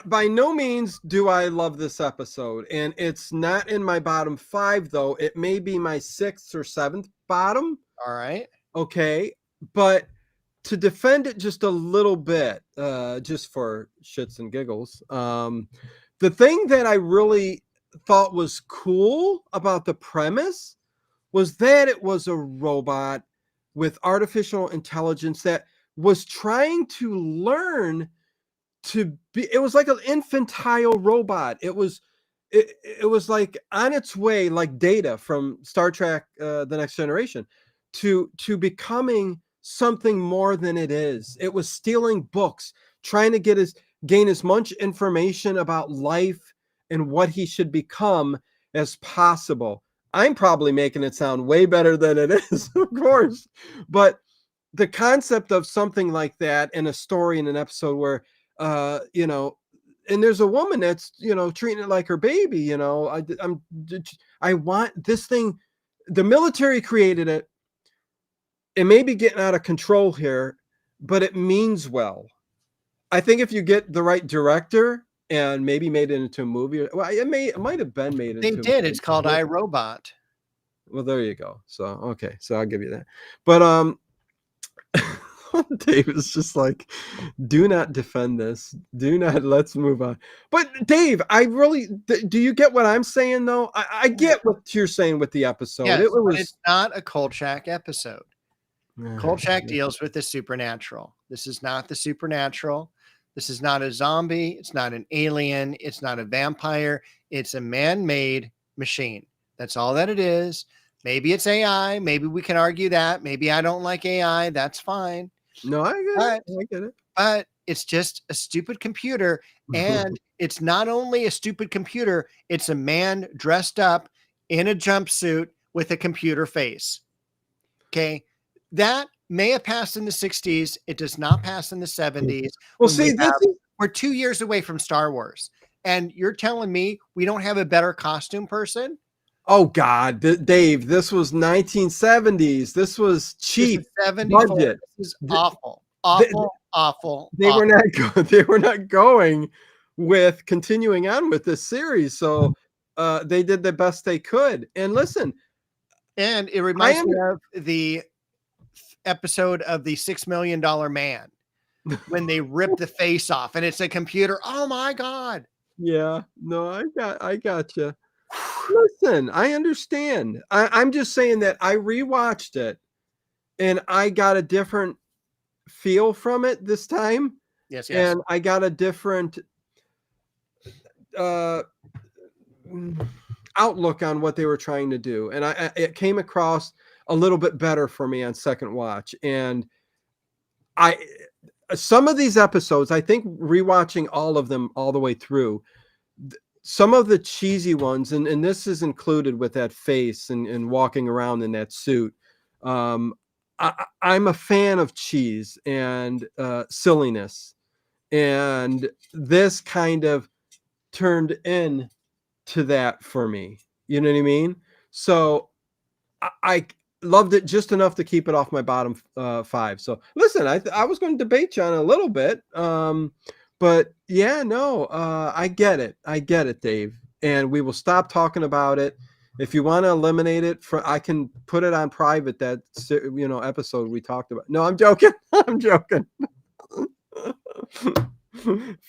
by no means do I love this episode. And it's not in my bottom 5, though. It may be my 6th or 7th bottom. All right. Okay. But to defend it just a little bit, just for shits and giggles, the thing that I really thought was cool about the premise was that it was a robot with artificial intelligence that was trying to learn to be. It was like an infantile robot. It was like on its way, like Data from Star Trek, The Next Generation, to becoming something more than it is. It was stealing books, trying to gain as much information about life and what he should become as possible. I'm probably making it sound way better than it is, of course. But the concept of something like that in a story, in an episode where, and there's a woman that's, treating it like her baby, I want this thing. The military created it. It may be getting out of control here, but it means well. I think if you get the right director and maybe made it into a movie, well, it might have been made into. They did. It's called iRobot. Well, there you go. So okay, so I'll give you that. But Dave is just like, do not defend this. Do not. Let's move on. But Dave, do you get what I'm saying though? I get what you're saying with the episode. Yes, it's not a Kolchak episode. Kolchak deals with the supernatural. This is not the supernatural. This is not a zombie. It's not an alien. It's not a vampire. It's a man-made machine. That's all that it is. Maybe it's AI. Maybe we can argue that. Maybe I don't like AI. That's fine. No, I get it. But I get it. but it's just a stupid computer. And it's not only a stupid computer, it's a man dressed up in a jumpsuit with a computer face. Okay. That may have passed in the 60s. It does not pass in the 70s Well, when see, we're 2 years away from Star Wars. And you're telling me we don't have a better costume person? oh God, Dave, this was 1970s. This was This is cheap 74. budget. This is Th- awful, th- awful, awful, They were awful. not they were not going with continuing on with this series, so they did the best they could. And listen, And it I reminds am me of the episode of the $6 Million Man when they rip the face off and it's a computer. Oh my God. yeah, no, I got you. Listen, I understand. I'm just saying that I rewatched it and I got a different feel from it this time, Yes, yes. and I got a different uh outlook on what they were trying to do, and it came across a little bit better for me on second watch. And I some of these episodes, I think rewatching all of them all the way through, some of the cheesy ones, and this is included with that face and walking around in that suit. Um, I'm a fan of cheese and silliness, and this kind of turned in to that for me. You know what I mean? So I loved it just enough to keep it off my bottom five. So listen, I was going to debate you on a little bit, but yeah, no, I get it. I get it, Dave. And we will stop talking about it. If you want to eliminate it, I can put it on private. That episode we talked about. No, I'm joking. I'm joking.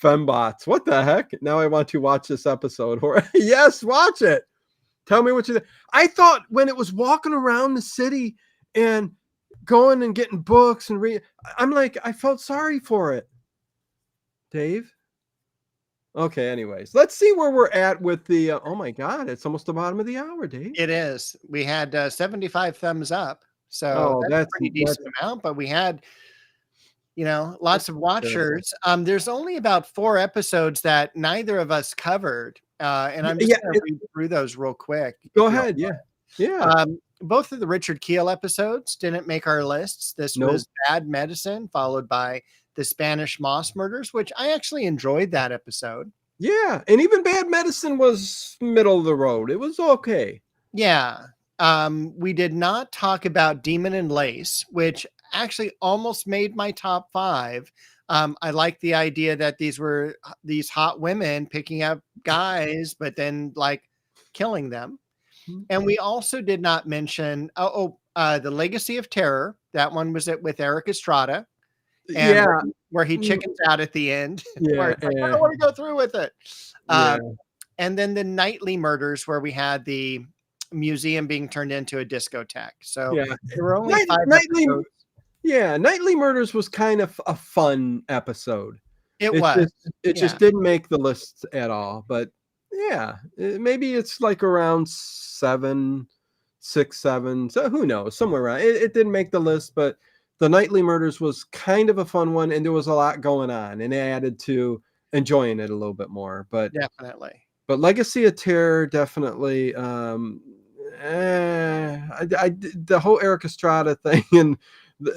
Fembots. What the heck? Now I want to watch this episode. Yes, watch it. Tell me what you think. I thought when it was walking around the city and going and getting books and read, I'm like, I felt sorry for it. Dave? Okay, anyways, let's see where we're at with the, oh my God, it's almost the bottom of the hour, Dave. It is. We had 75 thumbs up. So Oh, that's a pretty decent amount, but we had, lots of watchers. There's only about 4 episodes that neither of us covered. And I'm just going to read through those real quick. Go ahead. Yeah. Yeah. Both of the Richard Keel episodes didn't make our lists. This was Bad Medicine, followed by the Spanish Moss Murders, which I actually enjoyed that episode. Yeah. And even Bad Medicine was middle of the road. It was okay. Yeah. We did not talk about Demon and Lace, which actually almost made my top 5. I like the idea that these were these hot women picking up guys, but then like killing them. And we also did not mention the Legacy of Terror. That one was with Eric Estrada. And where he chickens out at the end. Yeah, I don't want to go through with it. And then the Nightly Murders, where we had the museum being turned into a discotheque. So there were only 5 episodes. Yeah, Nightly Murders was kind of a fun episode. It just didn't make the list at all. But yeah, maybe it's like around 7, 6, 7. So who knows? Somewhere around. It didn't make the list, but the Nightly Murders was kind of a fun one, and there was a lot going on, and it added to enjoying it a little bit more. But definitely. But Legacy of Terror definitely. The whole Eric Estrada thing, and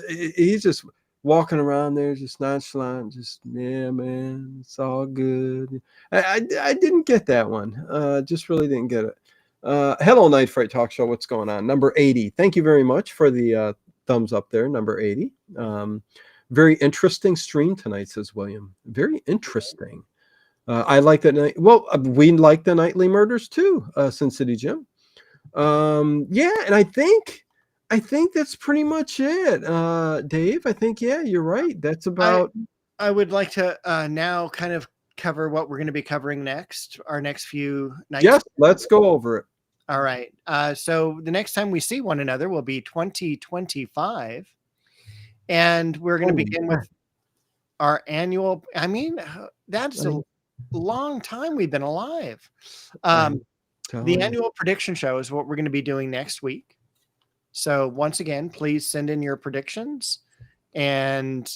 he's just walking around there, just nonchalant, just man, it's all good. I didn't get that one. Just really didn't get it. Hello, Night Fright Talk Show. What's going on? Number 80. Thank you very much for the thumbs up there. Number 80. Very interesting stream tonight, says William. Very interesting. I like that night. Well, we like the Nightly Murders too, Sin City Jim. Yeah, and I think that's pretty much it. Dave, I think you're right. That's about. I would like to now kind of cover what we're going to be covering next. Our next few nights. Yes, let's go over it. All right. So the next time we see one another will be 2025, and we're going to begin with our annual. I mean, that's a long time we've been alive. The annual prediction show is what we're going to be doing next week. So once again, please send in your predictions, And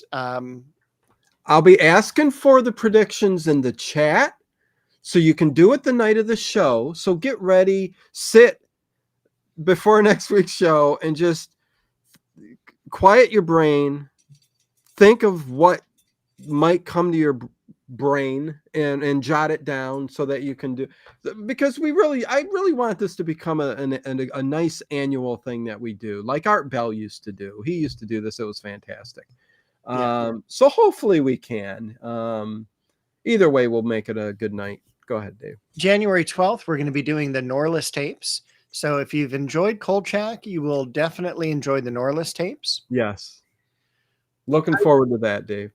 I'll be asking for the predictions in the chat, so you can do it the night of the show. So get ready, sit before next week's show, and just quiet your brain. Think of what might come to your brain and jot it down so that you can do, because I really want this to become a nice annual thing that we do, like Art Bell used to do. He used to do this. It was fantastic. So hopefully we can. Either way, we'll make it a good night. Go ahead, Dave. January 12th, we're going to be doing the Norless tapes. So if you've enjoyed Kolchak, you will definitely enjoy the Norless tapes. Yes. Looking forward to that, Dave.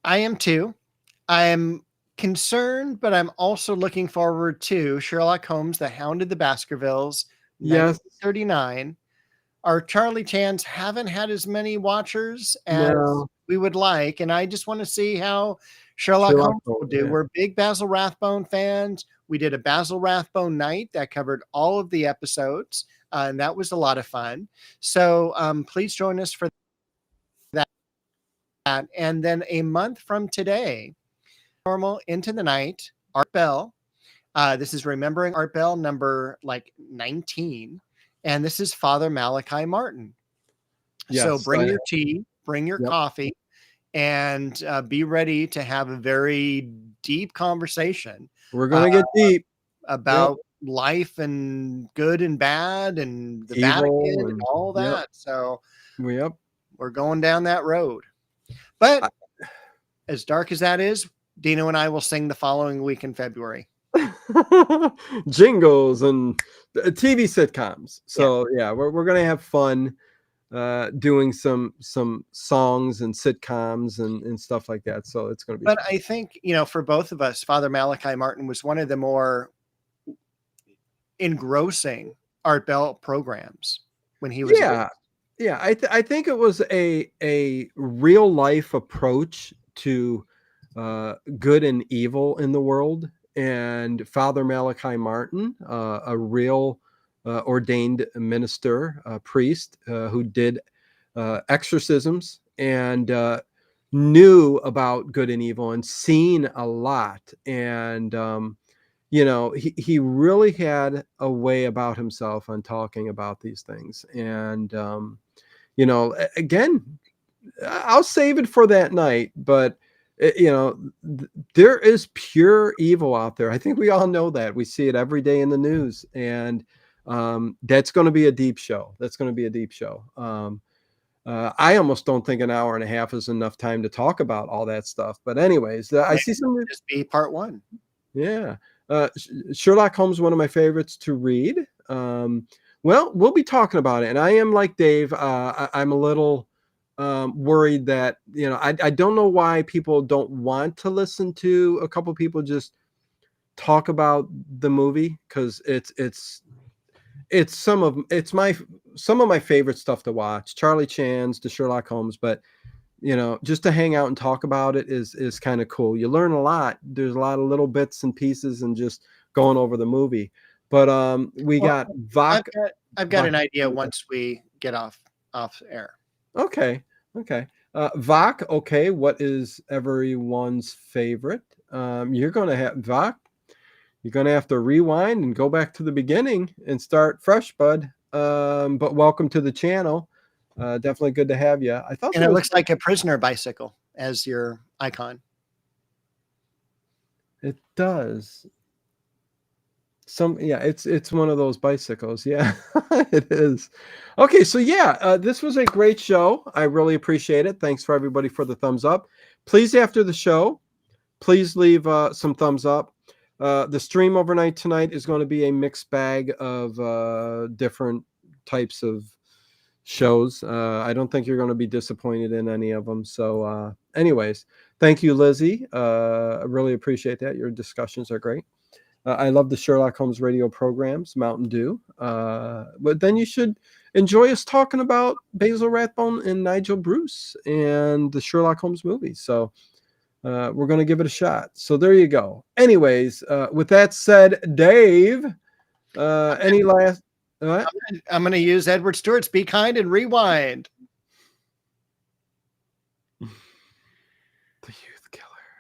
I am too. I am concerned, but I'm also looking forward to Sherlock Holmes, The Hound of the Baskervilles, Yes. 1939. Our Charlie Chans haven't had as many watchers as we would like, and I just want to see how Sherlock Holmes will do. We're big Basil Rathbone fans. We did a Basil Rathbone night that covered all of the episodes, and that was a lot of fun. So please join us for that. And then a month from today, normal Into the Night, Art Bell. This is Remembering Art Bell number 19. And this is Father Malachi Martin. Yes, so bring your tea, bring your coffee, and be ready to have a very deep conversation. We're going to get deep about life and good and bad and the Vatican and all that. So we're going down that road. But as dark as that is, Dino and I will sing the following week in February. Jingles and TV sitcoms. So we're gonna have fun doing some songs and sitcoms and stuff like that. So it's gonna be fun. I think, for both of us, Father Malachi Martin was one of the more engrossing Art Bell programs when he was I think it was a real life approach to good and evil in the world. And Father Malachi Martin, a real ordained minister, priest who did exorcisms and knew about good and evil and seen a lot. And, he really had a way about himself on talking about these things. And, again, I'll save it for that night, but there is pure evil out there. I think we all know that. We see it every day in the news, and that's going to be a deep show. I almost don't think an hour and a half is enough time to talk about all that stuff. But anyways, I see some. Just be part one. Yeah. Sherlock Holmes, one of my favorites to read. Well, we'll be talking about it. And I am like Dave. I'm a little worried that, I don't know why people don't want to listen to a couple people just talk about the movie, because it's some of my favorite stuff to watch. Charlie Chan's The Sherlock Holmes, but just to hang out and talk about it is kind of cool. You learn a lot. There's a lot of little bits and pieces and just going over the movie. But got Vok. I've got an idea once we get off air. Okay. Vok, okay, what is everyone's favorite? You're going to have Vok. You're going to have to rewind and go back to the beginning and start fresh, bud. But welcome to the channel. Definitely good to have you. I thought, and it looks like a prisoner bicycle as your icon. It does. It's one of those bicycles. Yeah, it is. Okay, so this was a great show. I really appreciate it. Thanks for everybody for the thumbs up. Please, after the show, please leave some thumbs up. The stream overnight tonight is going to be a mixed bag of different types of shows. I don't think you're going to be disappointed in any of them. So anyways, thank you, Lizzie. I really appreciate that. Your discussions are great. I love the Sherlock Holmes radio programs, Mountain Dew. But then you should enjoy us talking about Basil Rathbone and Nigel Bruce and the Sherlock Holmes movies. So we're going to give it a shot. So there you go. Anyways, with that said, Dave, any last... I'm going to use Edward Stewart's Be Kind and Rewind.